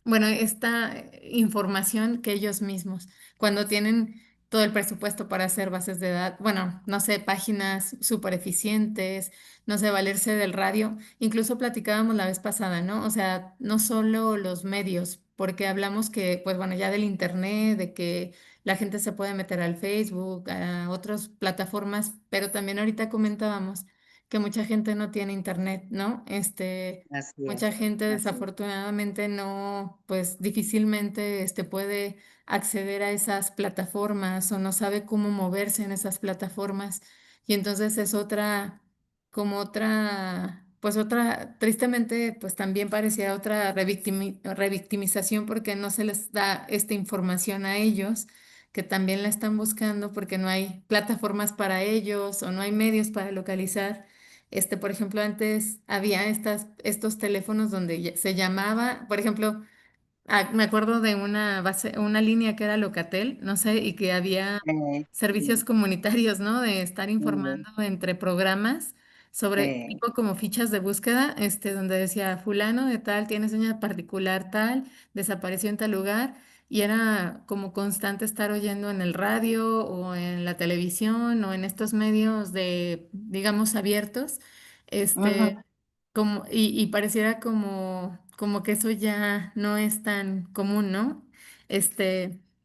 bueno, esta información que ellos mismos. Cuando tienen todo el presupuesto para hacer bases de datos, bueno, no sé, páginas súper eficientes, no sé, valerse del radio. Incluso platicábamos la vez pasada, ¿no? O sea, no solo los medios, porque hablamos que, pues bueno, ya del internet, de que la gente se puede meter al Facebook, a otras plataformas, pero también ahorita comentábamos que mucha gente no tiene internet, ¿no? así Mucha es, gente así es. desafortunadamente no, pues difícilmente puede acceder a esas plataformas o no sabe cómo moverse en esas plataformas. Y entonces es pues otra, tristemente, pues también parecía otra revictimización porque no se les da esta información a ellos que también la están buscando porque no hay plataformas para ellos o no hay medios para localizar. Por ejemplo, antes había estos teléfonos donde se llamaba, por ejemplo, me acuerdo de una línea que era Locatel, no sé, y que había servicios Sí, comunitarios, ¿no? De estar sí, informando entre programas sobre sí. tipo como fichas de búsqueda, donde decía fulano de tal, tiene señal particular tal, desapareció en tal lugar, y era como constante estar oyendo en el radio o en la televisión o en estos medios de, digamos, abiertos, Ujú. y pareciera como que eso ya no es tan común, ¿no?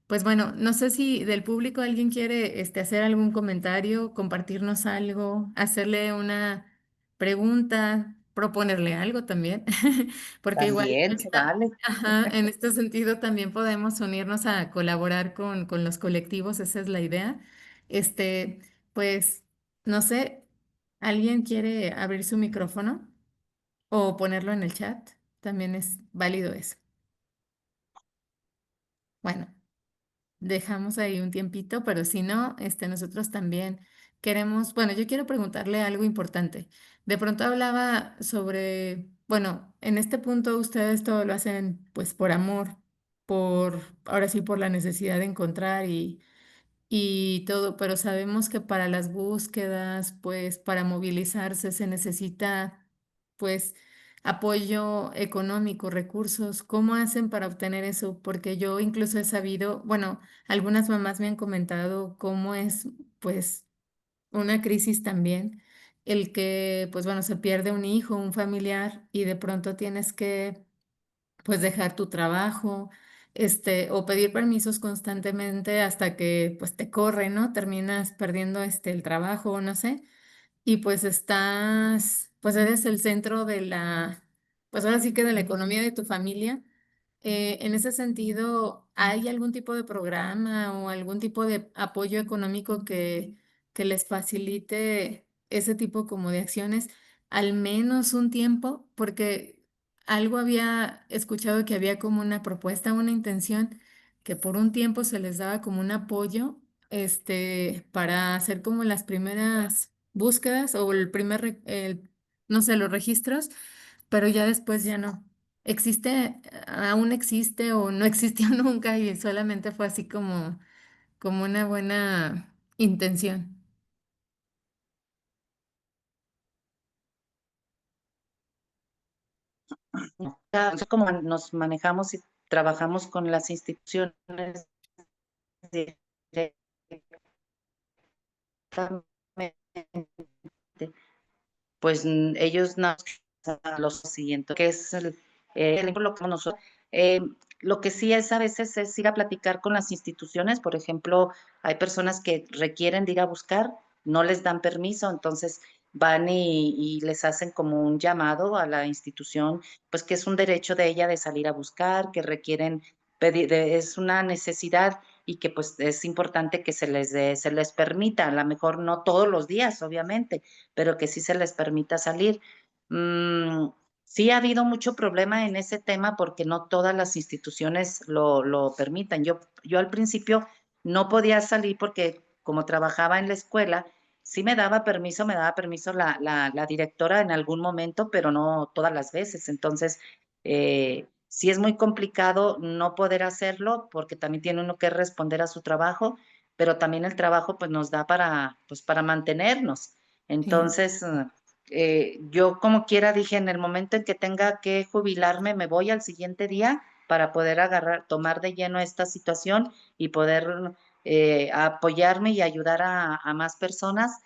Pues bueno, no sé si del público alguien quiere hacer algún comentario, compartirnos algo, hacerle una pregunta, proponerle algo también, porque igual También se vale. ajá, en este sentido también podemos unirnos a colaborar con los colectivos, esa es la idea. Pues, no sé, ¿alguien quiere abrir su micrófono? O ponerlo en el chat, también es válido eso. Bueno, dejamos ahí un tiempito, pero si no, nosotros también queremos, bueno, yo quiero preguntarle algo importante. De pronto hablaba sobre, bueno, en este punto ustedes todo lo hacen pues por amor, ahora sí, por la necesidad de encontrar y todo, pero sabemos que para las búsquedas, pues para movilizarse se necesita, pues, apoyo económico, recursos. ¿Cómo hacen para obtener eso? Porque yo incluso he sabido, bueno, algunas mamás me han comentado cómo es, pues, una crisis también, el que, pues, bueno, se pierde un hijo, un familiar y de pronto tienes que pues dejar tu trabajo, o pedir permisos constantemente hasta que pues te corre, ¿no? Terminas perdiendo el trabajo, no sé, y pues pues eres el centro pues ahora sí que de la economía de tu familia. En ese sentido, ¿hay algún tipo de programa o algún tipo de apoyo económico que les facilite ese tipo como de acciones, al menos un tiempo? Porque algo había escuchado que había como una propuesta, una intención, que por un tiempo se les daba como un apoyo, para hacer como las primeras búsquedas o no sé, los registros, pero ya después ya no. ¿Existe, aún existe o no existió nunca y solamente fue así como una buena intención? No sé cómo nos manejamos y trabajamos con las instituciones directamente, pues ellos nos lo siguiente, que es el ejemplo que nosotros. Eh, lo que sí es a veces es ir a platicar con las instituciones, por ejemplo, hay personas que requieren de ir a buscar, no les dan permiso, entonces van y les hacen como un llamado a la institución, pues que es un derecho de ella de salir a buscar, que requieren pedir, es una necesidad y que pues es importante que se les permita, a lo mejor no todos los días, obviamente, pero que sí se les permita salir. Mm, sí ha habido mucho problema en ese tema porque no todas las instituciones lo permitan. Yo al principio no podía salir porque como trabajaba en la escuela, sí me daba permiso la directora en algún momento, pero no todas las veces. Entonces, sí es muy complicado no poder hacerlo porque también tiene uno que responder a su trabajo, pero también el trabajo pues nos da para, pues, para mantenernos. Sí. Entonces, yo como quiera dije, en el momento en que tenga que jubilarme, me voy al siguiente día para poder agarrar, tomar de lleno esta situación y poder apoyarme y ayudar a más personas.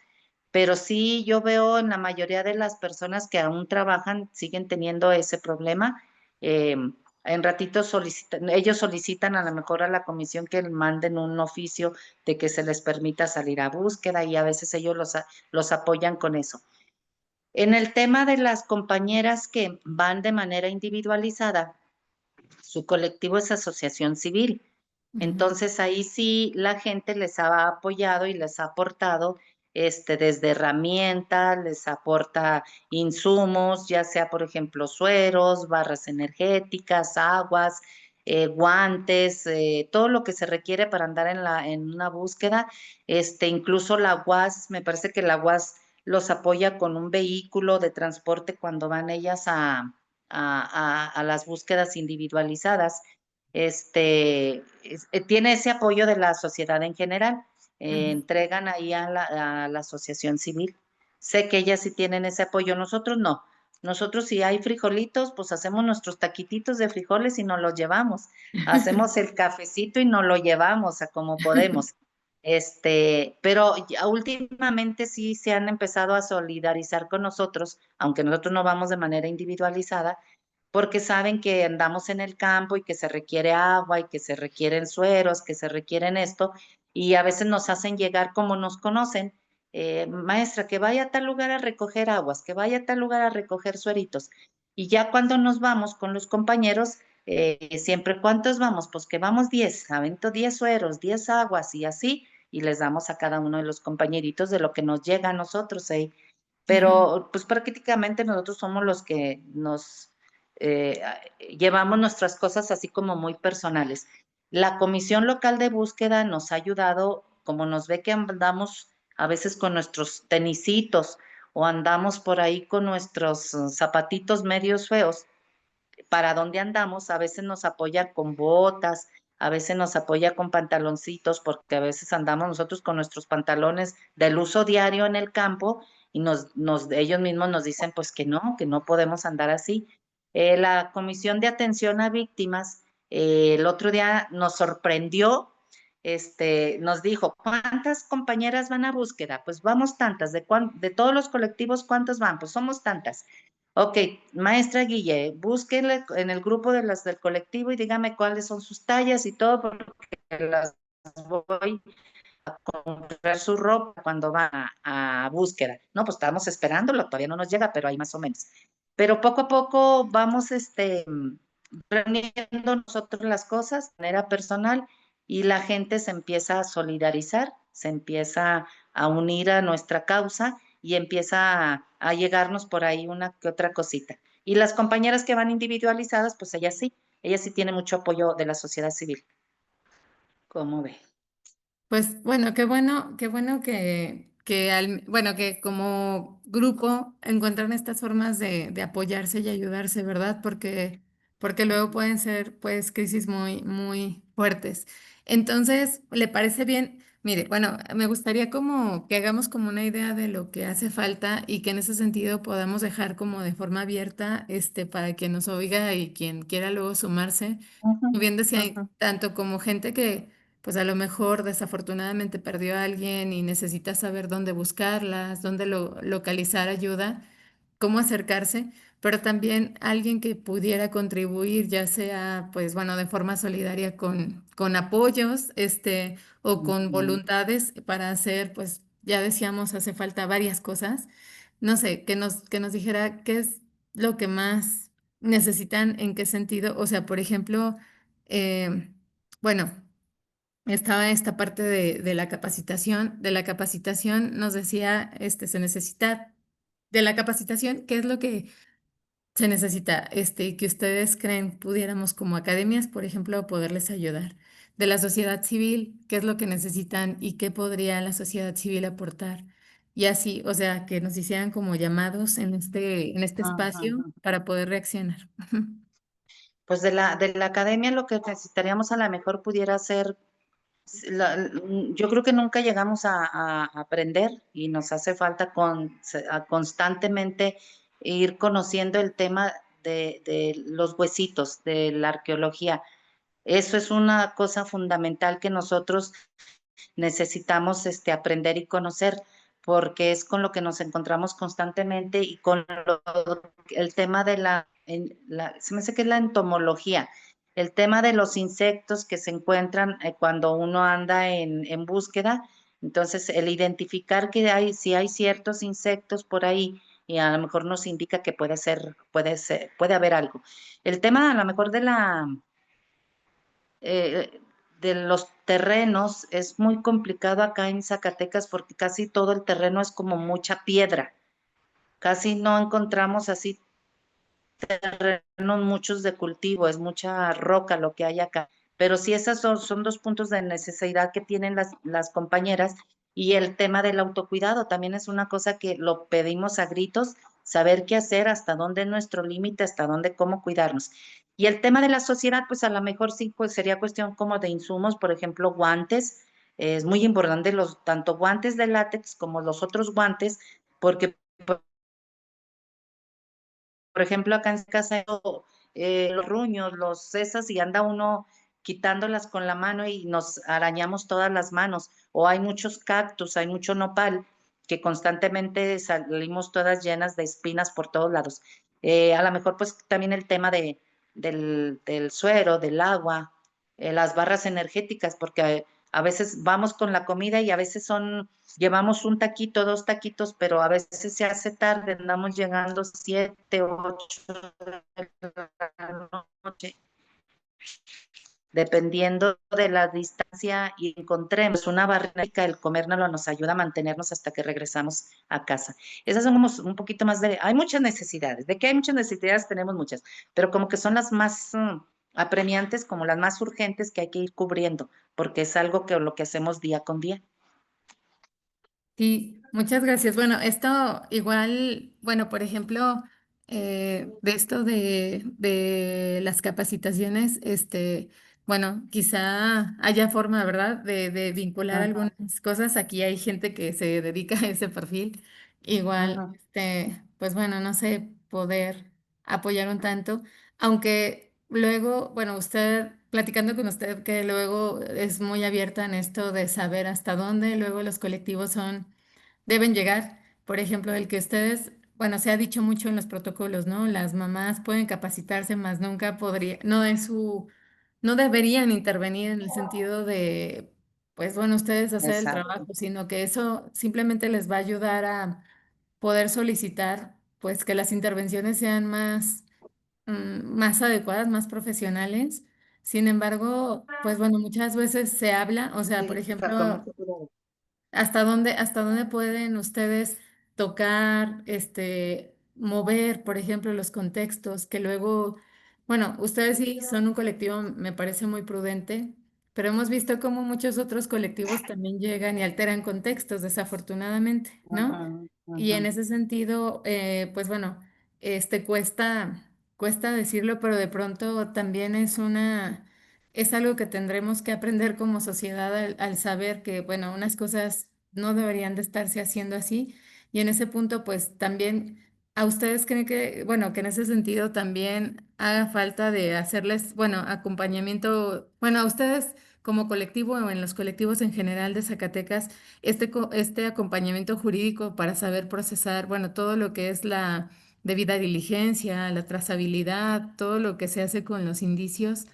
Pero sí, yo veo en la mayoría de las personas que aún trabajan, siguen teniendo ese problema. Eh, en ratito solicitan, ellos solicitan a lo mejor a la comisión que manden un oficio de que se les permita salir a búsqueda y a veces ellos los apoyan con eso. En el tema de las compañeras que van de manera individualizada, su colectivo es asociación civil. Ujú. Entonces ahí sí la gente les ha apoyado y les ha aportado desde herramientas, les aporta insumos, ya sea por ejemplo sueros, barras energéticas, aguas, guantes, todo lo que se requiere para andar en una búsqueda. Incluso la UAS, me parece que la UAS los apoya con un vehículo de transporte cuando van ellas a las búsquedas individualizadas. Tiene ese apoyo de la sociedad en general. Ujú. Entregan ahí a la asociación civil. Sé que ellas sí tienen ese apoyo, nosotros no. Nosotros si hay frijolitos, pues hacemos nuestros taquititos de frijoles y nos los llevamos. Hacemos el cafecito y nos lo llevamos a como podemos. Pero ya últimamente sí se han empezado a solidarizar con nosotros, aunque nosotros no vamos de manera individualizada, porque saben que andamos en el campo y que se requiere agua y que se requieren sueros, que se requieren esto, y a veces nos hacen llegar como nos conocen, maestra, que vaya a tal lugar a recoger aguas, que vaya a tal lugar a recoger sueritos. Y ya cuando nos vamos con los compañeros, siempre, ¿cuántos vamos? Pues que vamos 10, avento 10 sueros, 10 aguas y así, y les damos a cada uno de los compañeritos de lo que nos llega a nosotros. Ujú. Pero pues prácticamente nosotros somos los que nos eh, llevamos nuestras cosas así como muy personales. La Comisión Local de Búsqueda nos ha ayudado, como nos ve que andamos a veces con nuestros tenisitos o andamos por ahí con nuestros zapatitos medios feos, para dónde andamos, a veces nos apoya con botas, a veces nos apoya con pantaloncitos, porque a veces andamos nosotros con nuestros pantalones del uso diario en el campo y ellos mismos nos dicen pues que no podemos andar así. La Comisión de Atención a Víctimas el otro día nos sorprendió, nos dijo, ¿cuántas compañeras van a búsqueda? Pues vamos tantas, de todos los colectivos, ¿cuántos van? Pues somos tantas. Ok, maestra Guille, búsquenle en el grupo de las del colectivo y dígame cuáles son sus tallas y todo, porque las voy a comprar su ropa cuando va a búsqueda. No, pues estábamos esperándolo, todavía no nos llega, pero ahí más o menos. Pero poco a poco vamos reuniendo nosotros las cosas de manera personal y la gente se empieza a solidarizar, se empieza a unir a nuestra causa y empieza a llegarnos por ahí una que otra cosita. Y las compañeras que van individualizadas, pues ellas sí tienen mucho apoyo de la sociedad civil. ¿Cómo ve? Pues bueno, qué bueno bueno, que como grupo encuentran estas formas de apoyarse y ayudarse, ¿verdad? Porque luego Ujú. pueden ser pues crisis muy fuertes. Entonces, ¿le parece bien? Mire, bueno, me gustaría como que hagamos como una idea de lo que hace falta y que en ese sentido podamos dejar como de forma abierta, para quien nos oiga y quien quiera luego sumarse, Ujú, viendo si ujú. hay tanto como gente que pues a lo mejor desafortunadamente perdió a alguien y necesita saber dónde buscarlas, dónde localizar ayuda, cómo acercarse, pero también alguien que pudiera contribuir, ya sea, pues bueno, de forma solidaria con apoyos, o con Ujú. voluntades para hacer, pues ya decíamos, hace falta varias cosas. No sé, que nos dijera qué es lo que más necesitan, en qué sentido, o sea, por ejemplo, bueno. Estaba esta parte de la capacitación. De la capacitación nos decía, se necesita, de la capacitación, ¿qué es lo que se necesita? Que ustedes creen pudiéramos como academias, por ejemplo, poderles ayudar. De la sociedad civil, ¿qué es lo que necesitan y qué podría la sociedad civil aportar? Y así, o sea, que nos hicieran como llamados en este Ajá, espacio ajá. para poder reaccionar. Pues de la academia lo que necesitaríamos a lo mejor pudiera ser, yo creo que nunca llegamos a aprender y nos hace falta constantemente ir conociendo el tema de los huesitos, de la arqueología. Eso es una cosa fundamental que nosotros necesitamos aprender y conocer, porque es con lo que nos encontramos constantemente y con el tema de se me hace que es la entomología, el tema de los insectos que se encuentran cuando uno anda en búsqueda. Entonces, el identificar que hay, si hay ciertos insectos por ahí, y a lo mejor nos indica que puede haber algo. El tema a lo mejor de los terrenos es muy complicado acá en Zacatecas porque casi todo el terreno es como mucha piedra. Casi no encontramos así terrenos muchos de cultivo, es mucha roca lo que hay acá. Pero sí, esos son dos puntos de necesidad que tienen las compañeras. Y el tema del autocuidado también es una cosa que lo pedimos a gritos, saber qué hacer, hasta dónde es nuestro límite, hasta dónde, cómo cuidarnos. Y el tema de la sociedad, pues a lo mejor sí, pues sería cuestión como de insumos, por ejemplo, guantes. Es muy importante tanto guantes de látex como los otros guantes, porque por ejemplo, acá en casa los ruños, los cesas y anda uno quitándolas con la mano y nos arañamos todas las manos. O hay muchos cactus, hay mucho nopal que constantemente salimos todas llenas de espinas por todos lados. A lo mejor pues también el tema del suero, del agua, las barras energéticas, porque a veces vamos con la comida y a veces llevamos un taquito, dos taquitos, pero a veces se hace tarde, andamos llegando 7, 8 de la noche, dependiendo de la distancia y encontremos una barrera, el comérnoslo nos ayuda a mantenernos hasta que regresamos a casa. Esas son como un poquito más hay muchas necesidades, de que hay muchas necesidades, tenemos muchas, pero como que son las más apremiantes, como las más urgentes que hay que ir cubriendo, porque es algo que lo que hacemos día con día. Sí, muchas gracias. Bueno, esto igual, bueno, por ejemplo, de esto de las capacitaciones, bueno, quizá haya forma, ¿verdad?, de vincular Ujú, algunas cosas. Aquí hay gente que se dedica a ese perfil. Igual, ujú. pues bueno, no sé, poder apoyar un tanto, aunque luego, bueno, usted, platicando con usted, que luego es muy abierta en esto de saber hasta dónde luego los colectivos deben llegar. Por ejemplo, el que ustedes, bueno, se ha dicho mucho en los protocolos, ¿no? Las mamás pueden capacitarse, más nunca podría, no deberían intervenir en el sentido de, pues bueno, ustedes hacer el Exacto. trabajo, sino que eso simplemente les va a ayudar a poder solicitar, pues que las intervenciones sean más adecuadas, más profesionales. Sin embargo, pues bueno, muchas veces se habla, o sea, por Sí, con ejemplo, mucho cuidado. hasta dónde pueden ustedes tocar, mover, por ejemplo, los contextos, que luego, bueno, ustedes sí son un colectivo, me parece muy prudente, pero hemos visto cómo muchos otros colectivos también llegan y alteran contextos, desafortunadamente, ¿no? Ujú, Y ujú. en ese sentido, pues bueno, cuesta decirlo, pero de pronto también es algo que tendremos que aprender como sociedad al saber que, bueno, unas cosas no deberían de estarse haciendo así. Y en ese punto, pues también, ¿a ustedes creen que, bueno, que en ese sentido también haga falta de hacerles, bueno, acompañamiento, bueno, a ustedes como colectivo o en los colectivos en general de Zacatecas, este acompañamiento jurídico para saber procesar, bueno, todo lo que es la debida diligencia, la trazabilidad, todo lo que se hace con los indicios,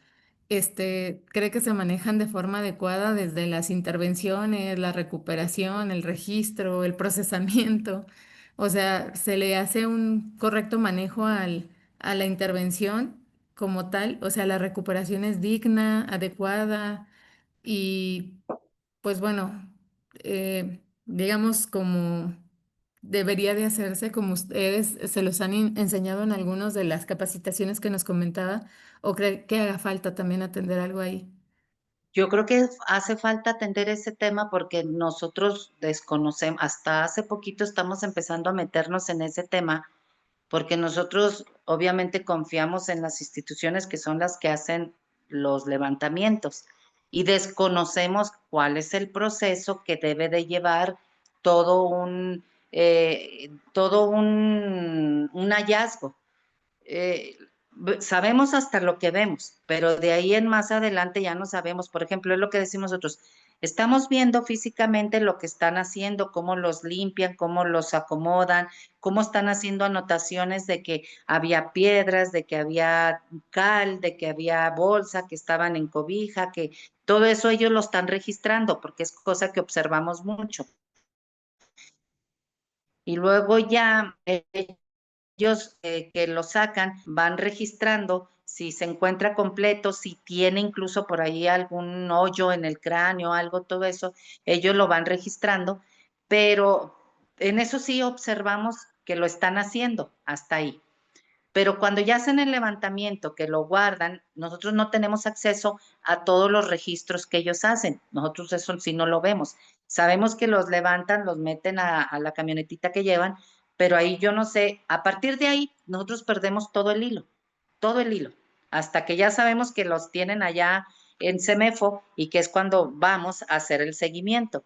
cree que se manejan de forma adecuada desde las intervenciones, la recuperación, el registro, el procesamiento. O sea, se le hace un correcto manejo a la intervención como tal. O sea, la recuperación es digna, adecuada y pues bueno, digamos como debería de hacerse como ustedes se los han enseñado en algunas de las capacitaciones que nos comentaba, o cree que haga falta también atender algo ahí. Yo creo que hace falta atender ese tema porque nosotros desconocemos, hasta hace poquito estamos empezando a meternos en ese tema, porque nosotros obviamente confiamos en las instituciones que son las que hacen los levantamientos y desconocemos cuál es el proceso que debe de llevar todo un hallazgo. eh, Sabemos hasta lo que vemos, pero de ahí en más adelante ya no sabemos. Por ejemplo, es lo que decimos nosotros. Estamos viendo físicamente lo que están haciendo, cómo los limpian, cómo los acomodan, cómo están haciendo anotaciones de que había piedras, de que había cal, de que había bolsa, que estaban en cobija, que todo eso ellos lo están registrando porque es cosa que observamos mucho. Y luego ya ellos que lo sacan van registrando si se encuentra completo, si tiene incluso por ahí algún hoyo en el cráneo, algo, todo eso, ellos lo van registrando, pero en eso sí observamos que lo están haciendo hasta ahí. Pero cuando ya hacen el levantamiento, que lo guardan, nosotros no tenemos acceso a todos los registros que ellos hacen. Nosotros eso sí no lo vemos. Sabemos que los levantan, los meten a la camionetita que llevan, pero ahí yo no sé, a partir de ahí nosotros perdemos todo el hilo, hasta que ya sabemos que los tienen allá en CEMEFO y que es cuando vamos a hacer el seguimiento.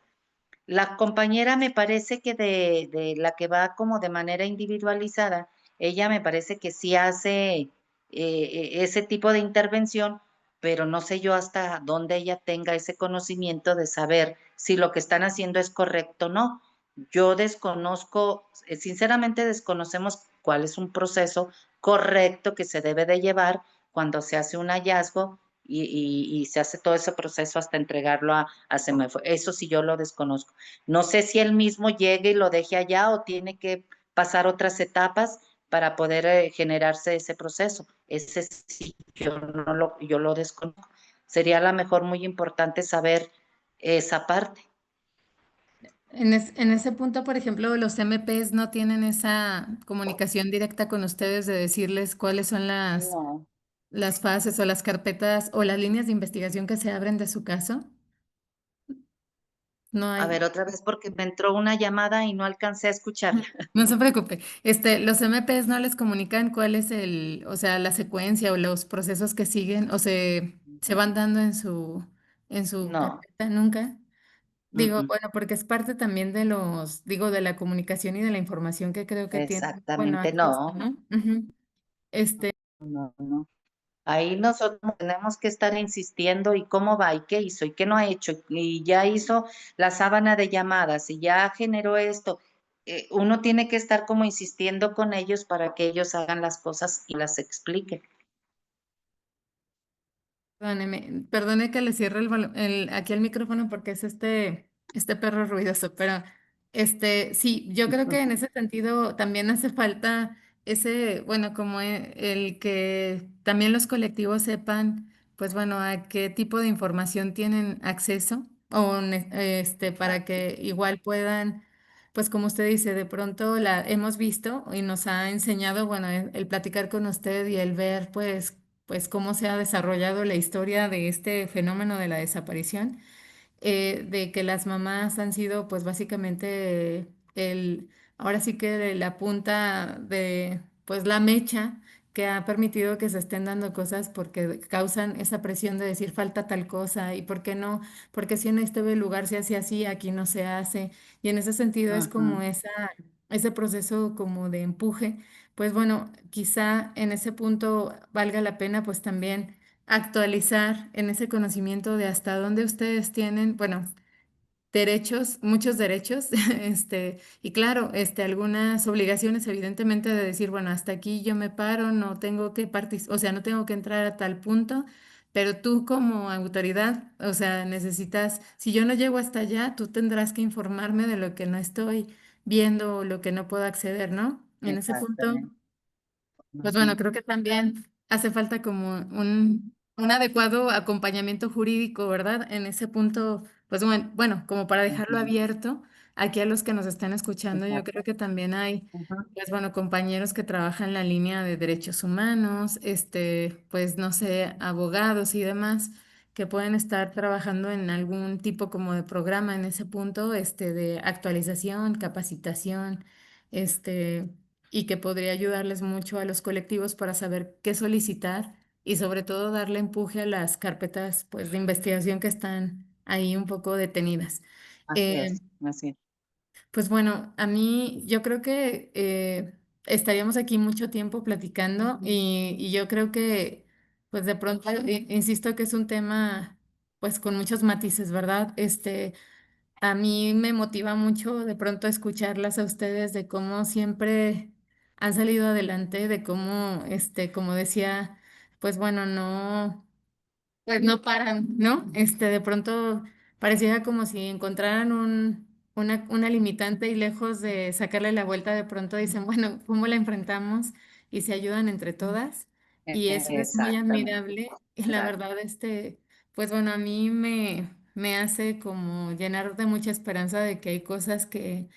La compañera me parece que de la que va como de manera individualizada, ella me parece que sí hace ese tipo de intervención, pero no sé yo hasta dónde ella tenga ese conocimiento de saber si lo que están haciendo es correcto o no. Yo desconozco, sinceramente desconocemos cuál es un proceso correcto que se debe de llevar cuando se hace un hallazgo y se hace todo ese proceso hasta entregarlo a Semefo. Eso sí yo lo desconozco. No sé si él mismo llegue y lo deje allá o tiene que pasar otras etapas para poder generarse ese proceso. Ese sí, yo lo desconozco. Sería a lo mejor muy importante saber esa parte. En ese punto, por ejemplo, los MPs no tienen esa comunicación directa con ustedes de decirles cuáles son No. las fases o las carpetas o las líneas de investigación que se abren de su caso. No A hay. ver, otra vez porque me entró una llamada y no alcancé a escucharla. No se preocupe. Los MPs no les comunican cuál es o sea, la secuencia o los procesos que siguen o se van dando en su No, carpeta nunca. Digo, mm, bueno, porque es parte también digo, de la comunicación y de la información que creo que tienen, bueno, exactamente acceso, no, ¿no? Ujú. Este, no, no. Ahí nosotros tenemos que estar insistiendo y cómo va y qué hizo y qué no ha hecho y ya hizo la sábana de llamadas y ya generó esto. Uno tiene que estar como insistiendo con ellos para que ellos hagan las cosas y las expliquen. Perdone que le cierre aquí el micrófono porque es este perro ruidoso, pero sí, yo creo que en ese sentido también hace falta bueno, como el que también los colectivos sepan, pues bueno, a qué tipo de información tienen acceso o para que igual puedan pues como usted dice, de pronto la hemos visto y nos ha enseñado, bueno, el platicar con usted y el ver, pues cómo se ha desarrollado la historia de este fenómeno de la desaparición, de que las mamás han sido pues básicamente ahora sí que de la punta de pues la mecha que ha permitido que se estén dando cosas porque causan esa presión de decir falta tal cosa y por qué no, porque si en este lugar se hace así, aquí no se hace. Y en ese sentido es como Ujú, ese proceso como de empuje. Pues bueno, quizá en ese punto valga la pena pues también actualizar en ese conocimiento de hasta dónde ustedes tienen, bueno, derechos, muchos derechos, y claro, algunas obligaciones evidentemente de decir, bueno, hasta aquí yo me paro, no tengo que participar, o sea, no tengo que entrar a tal punto, pero tú como autoridad, o sea, necesitas, si yo no llego hasta allá, tú tendrás que informarme de lo que no estoy viendo o lo que no puedo acceder, ¿no? En ese punto. exactamente. Pues bueno, Ujú, creo que también hace falta como un adecuado acompañamiento jurídico, ¿verdad? En ese punto, pues bueno, como para dejarlo ujú, abierto aquí a los que nos están escuchando, yo exacto. creo que también hay, Ujú, pues bueno, compañeros que trabajan en la línea de derechos humanos, pues no sé, abogados y demás, que pueden estar trabajando en algún tipo como de programa en ese punto, de actualización, capacitación, este y que podría ayudarles mucho a los colectivos para saber qué solicitar y sobre todo darle empuje a las carpetas pues de investigación que están ahí un poco detenidas. así Eh, es, así es. pues bueno, a mí yo creo que estaríamos aquí mucho tiempo platicando y yo creo que pues de pronto, insisto que es un tema pues con muchos matices, ¿verdad? A mí me motiva mucho de pronto escucharlas a ustedes de cómo siempre han salido adelante, de cómo, como decía, pues bueno, no. Pues no paran, ¿no? De pronto parecía como si encontraran una limitante y lejos de sacarle la vuelta, de pronto dicen, bueno, ¿cómo la enfrentamos? Y se ayudan entre todas. Y eso es muy Exactamente, admirable. Y la exacto. verdad, pues bueno, a mí me hace como llenar de mucha esperanza de que hay cosas que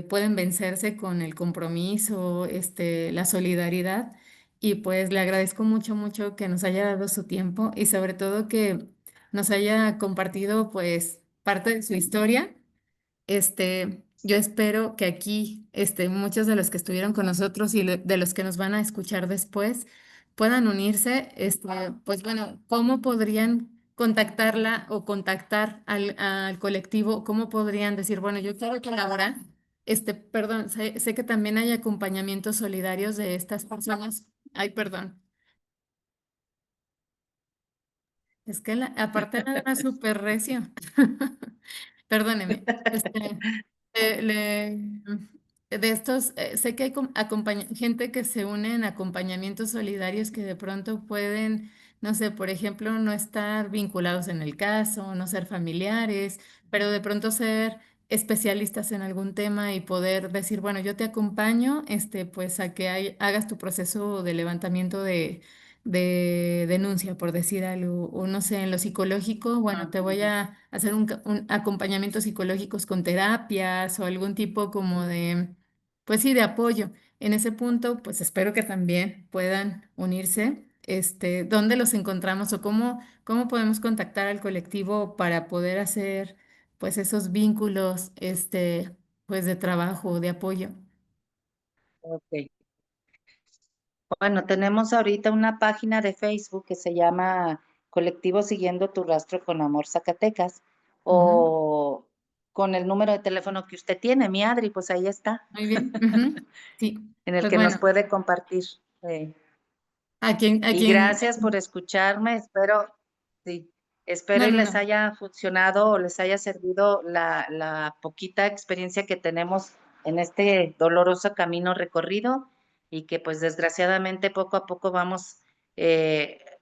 pueden vencerse con el compromiso, la solidaridad. Y pues le agradezco mucho, mucho que nos haya dado su tiempo y sobre todo que nos haya compartido pues parte de su historia. Yo espero que aquí, muchos de los que estuvieron con nosotros y de los que nos van a escuchar después puedan unirse. Pues bueno, ¿cómo podrían contactarla o contactar al colectivo? ¿Cómo podrían decir, bueno, yo quiero colaborar? Perdón, sé que también hay acompañamientos solidarios de estas personas. Ay, perdón. Es que aparte nada súper recio. Perdóneme. Eh, le- de estos, sé que hay gente que se une en acompañamientos solidarios que de pronto pueden, no sé, por ejemplo, no estar vinculados en el caso, no ser familiares, pero de pronto ser especialistas en algún tema y poder decir, bueno, yo te acompaño, pues a que hagas tu proceso de levantamiento de denuncia, por decir algo, o no sé, en lo psicológico, bueno, te voy Ujú. a hacer un acompañamientos psicológicos con terapias o algún tipo como de, pues sí, de apoyo. En ese punto, pues espero que también puedan unirse. ¿Dónde los encontramos o cómo podemos contactar al colectivo para poder hacer, pues, esos vínculos, pues, de trabajo, de apoyo? Ok. Bueno, tenemos ahorita una página de Facebook que se llama Colectivo Siguiendo tu Rastro con Amor Zacatecas, Ujú. o con el número de teléfono que usted tiene, mi Adri, pues ahí está, Muy bien. Ujú. Sí, en el pues que nos bueno, puede compartir. a Y quien, gracias por escucharme. Sí, espero no, y no, les no. haya funcionado o les haya servido la poquita experiencia que tenemos en este doloroso camino recorrido, y que pues desgraciadamente poco a poco vamos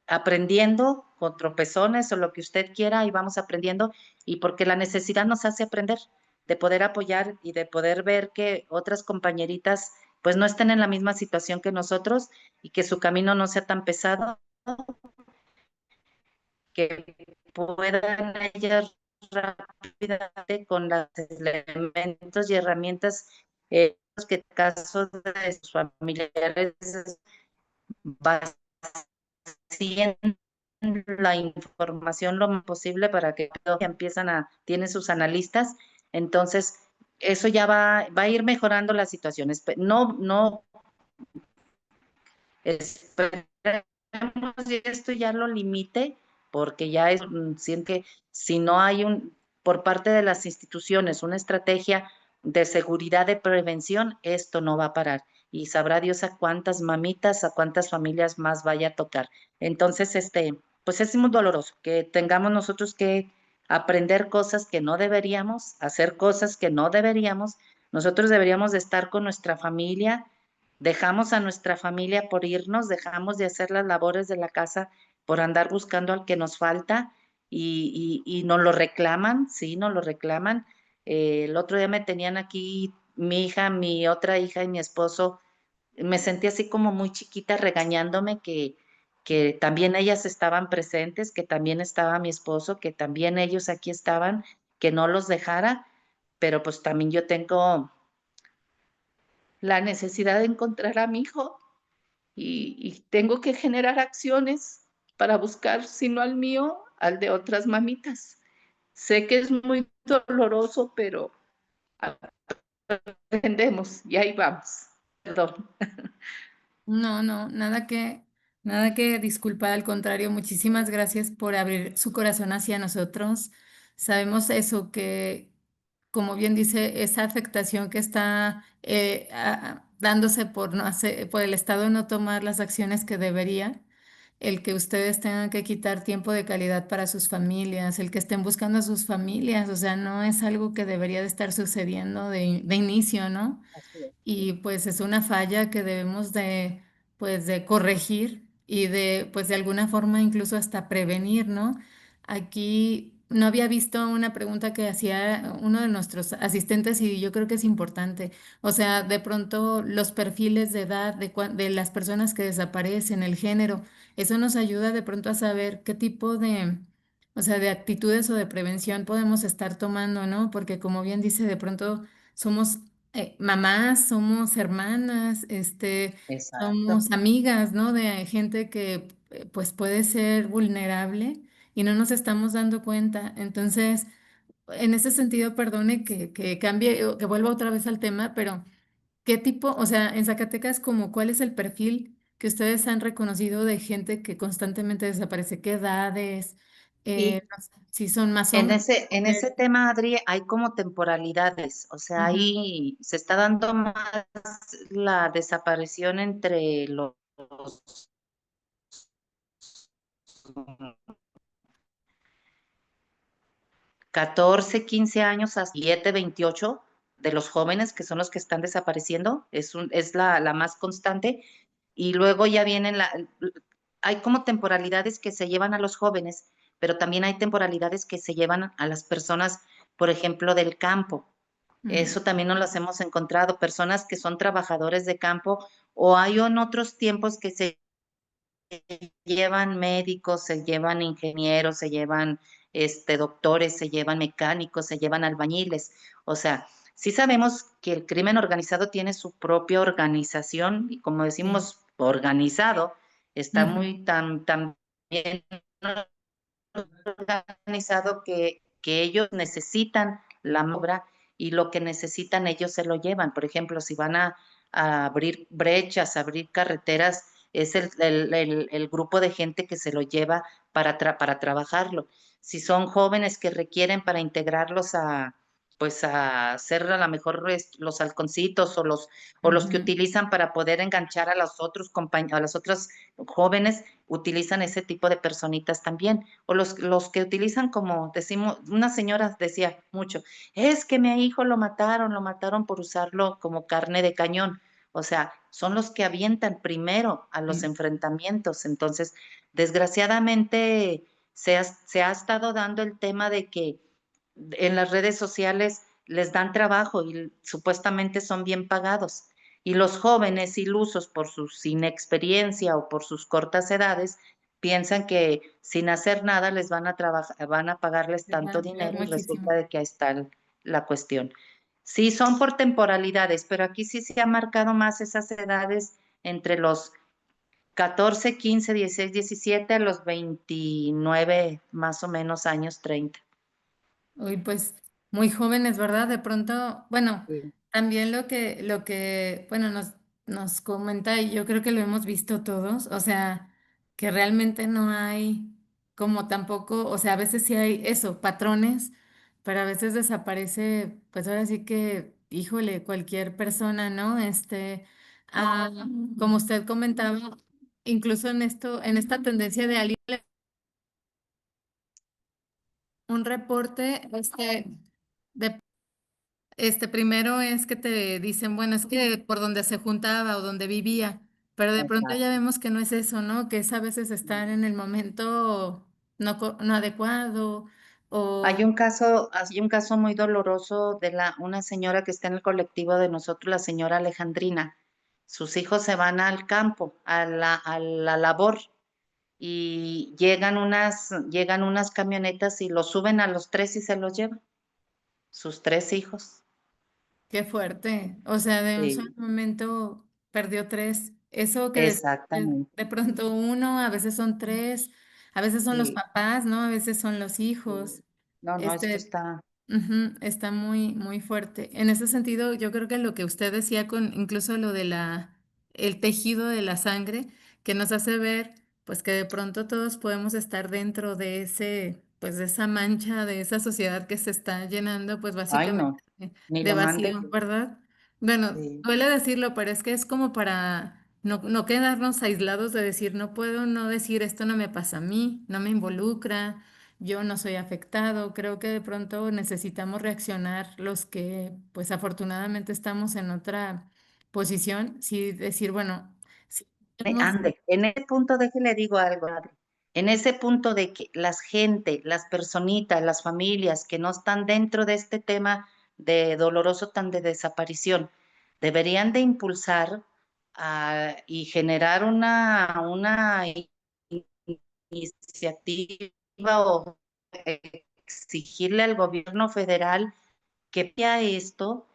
aprendiendo con tropezones o lo que usted quiera, y vamos aprendiendo, y porque la necesidad nos hace aprender, de poder apoyar y de poder ver que otras compañeritas pues no estén en la misma situación que nosotros, y que su camino no sea tan pesado, que puedan ellas rápidamente con los elementos y herramientas que en caso de sus familiares vacíen la información lo más posible para que empiezan tienen sus analistas, entonces eso ya va a ir mejorando las situaciones. No esperemos que esto ya lo limite, porque ya es, siento que si no hay por parte de las instituciones una estrategia de seguridad de prevención, esto no va a parar. Y sabrá Dios a cuántas mamitas, a cuántas familias más vaya a tocar. Entonces, pues es muy doloroso que tengamos nosotros que aprender cosas que no deberíamos, hacer cosas que no deberíamos. Nosotros deberíamos de estar con nuestra familia. Dejamos a nuestra familia por irnos, dejamos de hacer las labores de la casa por andar buscando al que nos falta y nos lo reclaman, sí, nos lo reclaman. El otro día me tenían aquí mi hija, mi otra hija y mi esposo. Me sentí así como muy chiquita regañándome que también ellas estaban presentes, que también estaba mi esposo, que también ellos aquí estaban, que no los dejara, pero pues también yo tengo la necesidad de encontrar a mi hijo y tengo que generar acciones para buscar, si no al mío, al de otras mamitas. Sé que es muy doloroso, pero aprendemos y ahí vamos. Perdón. No, no, nada que disculpar, al contrario, muchísimas gracias por abrir su corazón hacia nosotros. Sabemos eso, que como bien dice, esa afectación que está dándose por no hacer, por el Estado no tomar las acciones que debería, el que ustedes tengan que quitar tiempo de calidad para sus familias, el que estén buscando a sus familias, o sea, no es algo que debería de estar sucediendo de inicio, ¿no? Así es. Y pues es una falla que debemos de, pues de corregir y de, pues de alguna forma incluso hasta prevenir, ¿no? Aquí no había visto una pregunta que hacía uno de nuestros asistentes y yo creo que es importante. O sea, de pronto los perfiles de edad de las personas que desaparecen, el género, eso nos ayuda de pronto a saber qué tipo de, o sea, de actitudes o de prevención podemos estar tomando, ¿no? Porque como bien dice, de pronto somos mamás, somos hermanas, Exacto. somos amigas, ¿no? De gente que pues puede ser vulnerable y no nos estamos dando cuenta. Entonces, en ese sentido, perdone que cambie, o que vuelva otra vez al tema, pero ¿qué tipo, o sea, en Zacatecas, como cuál es el perfil que ustedes han reconocido de gente que constantemente desaparece? ¿Qué edades? Sí, No sé, si son más en hombres. ese tema, Adri, hay como temporalidades, o sea, Ujú, ahí se está dando más la desaparición entre los 14, 15 años a 7, 28 de los jóvenes que son los que están desapareciendo, es la más constante, y luego ya vienen hay como temporalidades que se llevan a los jóvenes, pero también hay temporalidades que se llevan a las personas, por ejemplo, del campo. ujú, Eso también nos las hemos encontrado, personas que son trabajadores de campo, o hay en otros tiempos que se llevan médicos, se llevan ingenieros, se llevan doctores, se llevan mecánicos, se llevan albañiles. O sea, sí sabemos que el crimen organizado tiene su propia organización y como sí. decimos, organizado, está Ujú, muy tan bien organizado que ellos necesitan la obra y lo que necesitan ellos se lo llevan. Por ejemplo, si van a abrir brechas, a abrir carreteras, es el grupo de gente que se lo lleva para trabajarlo. Si son jóvenes que requieren para integrarlos pues a hacer a lo mejor los halconcitos o los que ujú. utilizan para poder enganchar a los otros a los otros jóvenes, utilizan ese tipo de personitas también o los que utilizan como decimos, una señora decía mucho, es que mi hijo lo mataron por usarlo como carne de cañón. O sea, son los que avientan primero a los Sí. enfrentamientos. Entonces, desgraciadamente se ha estado dando el tema de que en las redes sociales les dan trabajo y supuestamente son bien pagados. Y los jóvenes ilusos por su inexperiencia o por sus cortas edades, piensan que sin hacer nada les van a pagarles Les va tanto a dar dinero y resulta muchísimo. de que ahí está la cuestión. Sí, son por temporalidades, pero aquí sí se ha marcado más esas edades entre los 14, 15, 16, 17 a los 29 más o menos años, 30. Uy, pues muy jóvenes, ¿verdad? De pronto, bueno, Sí. también bueno, nos comenta, y yo creo que lo hemos visto todos, o sea, que realmente no hay como tampoco, o sea, a veces sí hay eso, patrones, pero a veces desaparece, pues ahora sí que, híjole, cualquier persona, ¿no? Ah, como usted comentaba, incluso en esta tendencia de alguien, un reporte, de primero es que te dicen, bueno, es que por donde se juntaba o donde vivía, pero de pronto ya Exacto. vemos que no es eso, ¿no? Que es a veces estar en el momento no adecuado o Hay un caso muy doloroso de una señora que está en el colectivo de nosotros, la señora Alejandrina. Sus hijos se van al campo, a la labor, y llegan unas camionetas y los suben a los tres y se los llevan, sus tres hijos. qué fuerte. O sea, de un solo Sí, momento perdió tres. Eso que exactamente. de pronto uno, a veces son tres, a veces son los Sí, papás, ¿no? A veces son los sí. hijos. No, no, esto Este, está, Ujú, está muy, muy fuerte. En ese sentido, yo creo que lo que usted decía con incluso lo de el tejido de la sangre, que nos hace ver, pues que de pronto todos podemos estar dentro de pues de esa mancha, de esa sociedad que se está llenando, pues ay, básicamente no, ni de lo mande. vacío, ¿verdad? Bueno, Sí, duele decirlo, pero es que es como para no quedarnos aislados de decir, no puedo no decir esto no me pasa a mí, no me involucra, yo no soy afectado. Creo que de pronto necesitamos reaccionar los que, pues afortunadamente estamos en otra posición, sí decir, bueno, sí, tenemos- ande, en ese punto, déjele digo algo, Adri. En ese punto de que las personitas, las familias que no están dentro de este tema de doloroso tan de desaparición, deberían de impulsar y generar una iniciativa o exigirle al gobierno federal que vea esto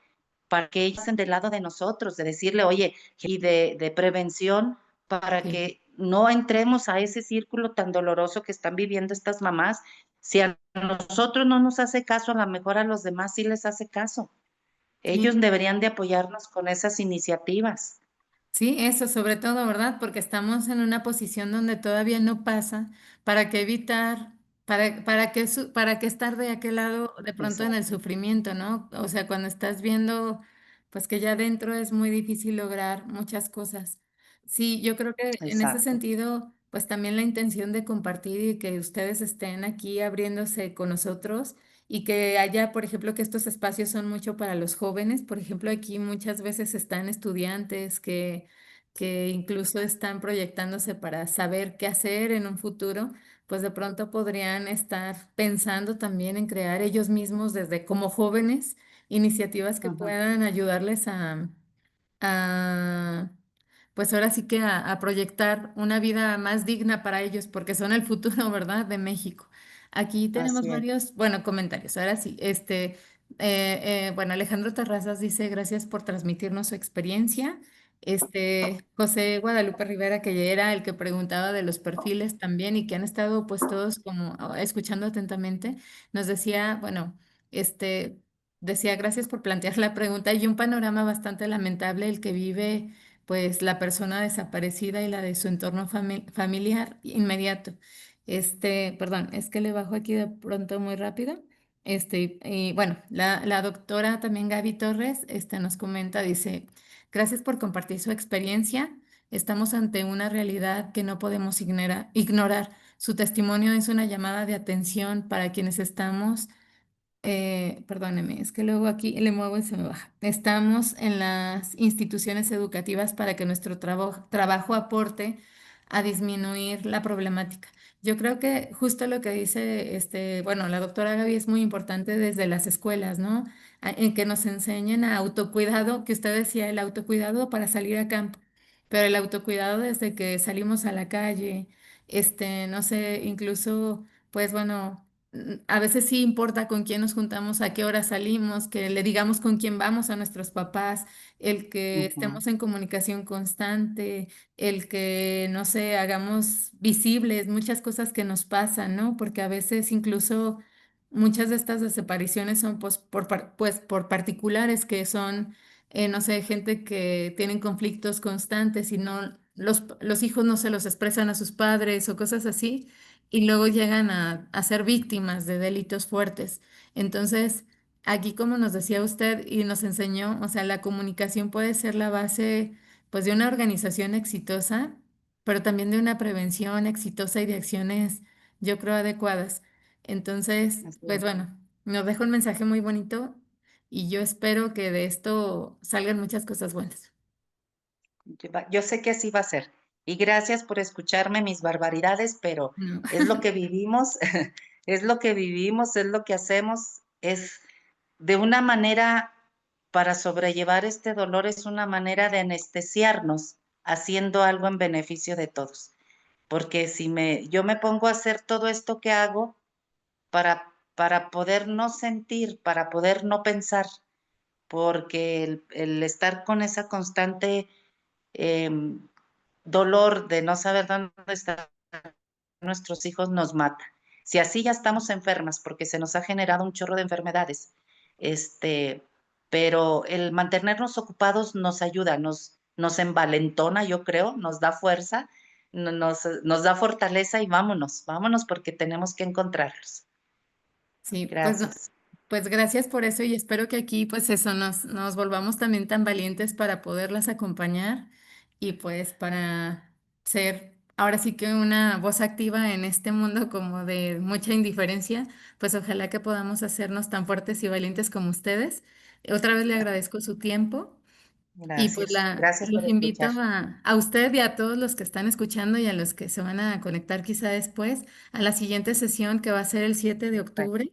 para que ellos estén del lado de nosotros, de decirle, oye, y de prevención para sí. que no entremos a ese círculo tan doloroso que están viviendo estas mamás. Si a nosotros no nos hace caso, a lo mejor a los demás sí les hace caso. Sí, Ellos deberían de apoyarnos con esas iniciativas. sí, eso sobre todo, ¿verdad? Porque estamos en una posición donde todavía no pasa. ¿Para qué evitar, para qué estar de aquel lado de pronto en el Exacto, sufrimiento, ¿no? O sea, cuando estás viendo, pues que ya dentro es muy difícil lograr muchas cosas. Sí, yo creo que en ese exacto. sentido, pues también la intención de compartir y que ustedes estén aquí abriéndose con nosotros y que haya, por ejemplo, que estos espacios son mucho para los jóvenes. Por ejemplo, aquí muchas veces están estudiantes que incluso están proyectándose para saber qué hacer en un futuro, pues de pronto podrían estar pensando también en crear ellos mismos desde como jóvenes iniciativas que Ajá, puedan ayudarles a pues ahora sí que a proyectar una vida más digna para ellos, porque son el futuro, ¿verdad? De México. Aquí tenemos así es. varios, bueno, comentarios. Ahora sí, bueno, Alejandro Terrazas dice, gracias por transmitirnos su experiencia. José Guadalupe Rivera, que ya era el que preguntaba de los perfiles también y que han estado pues todos como escuchando atentamente, nos decía, bueno, decía, gracias por plantear la pregunta y un panorama bastante lamentable el que vive pues la persona desaparecida y la de su entorno familiar inmediato. Perdón, es que le bajo aquí de pronto muy rápido. Y bueno, la doctora también Gaby Torres, nos comenta, dice, gracias por compartir su experiencia. Estamos ante una realidad que no podemos ignorar. Su testimonio es una llamada de atención para quienes estamos perdóneme, es que luego aquí le muevo y se me baja. Estamos en las instituciones educativas para que nuestro trabajo aporte a disminuir la problemática. Yo creo que justo lo que dice, bueno, la doctora Gaby es muy importante desde las escuelas, ¿no? En que nos enseñen a autocuidado, que usted decía, el autocuidado para salir a campo, pero el autocuidado desde que salimos a la calle, no sé, incluso, pues bueno, a veces sí importa con quién nos juntamos, a qué hora salimos, que le digamos con quién vamos a nuestros papás, el que Ujú. estemos en comunicación constante, el que, no sé, hagamos visibles muchas cosas que nos pasan, ¿no? Porque a veces incluso muchas de estas desapariciones son pues pues, por particulares que son no sé, gente que tienen conflictos constantes y no, los hijos no se los expresan a sus padres o cosas así, y luego llegan a ser víctimas de delitos fuertes. Entonces, aquí como nos decía usted y nos enseñó, o sea, la comunicación puede ser la base, pues, de una organización exitosa, pero también de una prevención exitosa y de acciones, yo creo, adecuadas. Entonces, Así pues es. bueno, nos deja un mensaje muy bonito y yo espero que de esto salgan muchas cosas buenas. Yo sé que así va a ser. Y gracias por escucharme mis barbaridades, pero No. es lo que vivimos, es lo que vivimos, es lo que hacemos, es de una manera para sobrellevar este dolor, es una manera de anestesiarnos haciendo algo en beneficio de todos. Porque si yo me pongo a hacer todo esto que hago para poder no sentir, para poder no pensar, porque el estar con esa constante em, dolor de no saber dónde están nuestros hijos nos mata. Si así ya estamos enfermas, porque se nos ha generado un chorro de enfermedades, este, pero el mantenernos ocupados nos ayuda, nos envalentona, yo creo, nos da fuerza, nos da fortaleza y vámonos, vámonos porque tenemos que encontrarlos. Sí, pues, Gracias. pues gracias por eso y espero que aquí pues eso nos volvamos también tan valientes para poderlas acompañar y pues para ser ahora sí que una voz activa en este mundo como de mucha indiferencia, pues ojalá que podamos hacernos tan fuertes y valientes como ustedes. Otra vez le agradezco su tiempo. Y pues Gracias. Gracias por los invito escuchar. a usted y a todos los que están escuchando y a los que se van a conectar quizá después a la siguiente sesión que va a ser el 7 de Perfecto. octubre.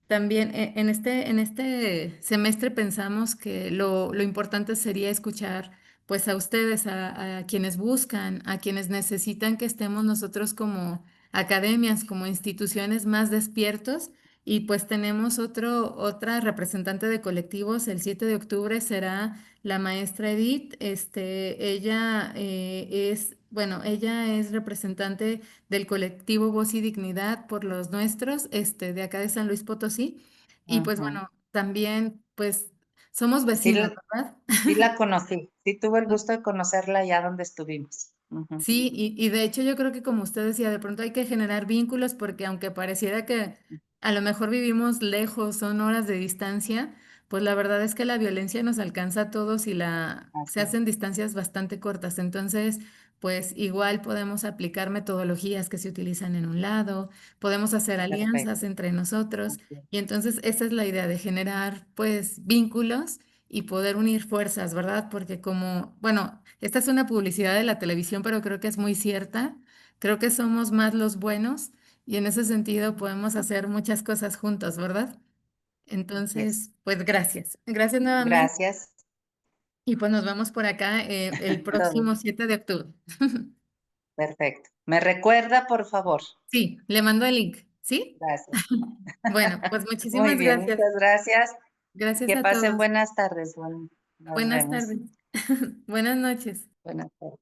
También en este semestre pensamos que lo importante sería escuchar pues a ustedes, a quienes buscan, a quienes necesitan que estemos nosotros como academias, como instituciones más despiertos. Y pues tenemos otra representante de colectivos, el 7 de octubre será la maestra Edith. Ella bueno, ella es representante del colectivo Voz y Dignidad por los Nuestros, de acá de San Luis Potosí. Y pues Ujú. bueno, también pues somos Sí, vecinos, ¿verdad? sí la conocí, sí tuve el gusto de conocerla allá donde estuvimos. Ujú. Sí, y de hecho yo creo que como usted decía, de pronto hay que generar vínculos porque aunque pareciera que a lo mejor vivimos lejos, son horas de distancia, pues la verdad es que la violencia nos alcanza a todos y se Así es. hacen distancias bastante cortas. Entonces, pues igual podemos aplicar metodologías que se utilizan en un lado, podemos hacer Perfecto. alianzas entre nosotros Así es. y entonces esa es la idea de generar pues vínculos y poder unir fuerzas, ¿verdad? Porque como, bueno, esta es una publicidad de la televisión, pero creo que es muy cierta. Creo que somos más los buenos y en ese sentido podemos hacer muchas cosas juntos, ¿verdad? Así es. Entonces, pues gracias. Gracias nuevamente Gracias y pues nos vemos por acá el a todos. próximo 7 de octubre. Perfecto. ¿Me recuerda, por favor? Sí, le mando el link, ¿sí? Gracias. Bueno, pues Muy muchísimas bien, gracias. muchas gracias. Gracias Que a pasen todos. buenas tardes. Bueno, nos Buenas vemos. tardes. Buenas noches. Buenas tardes.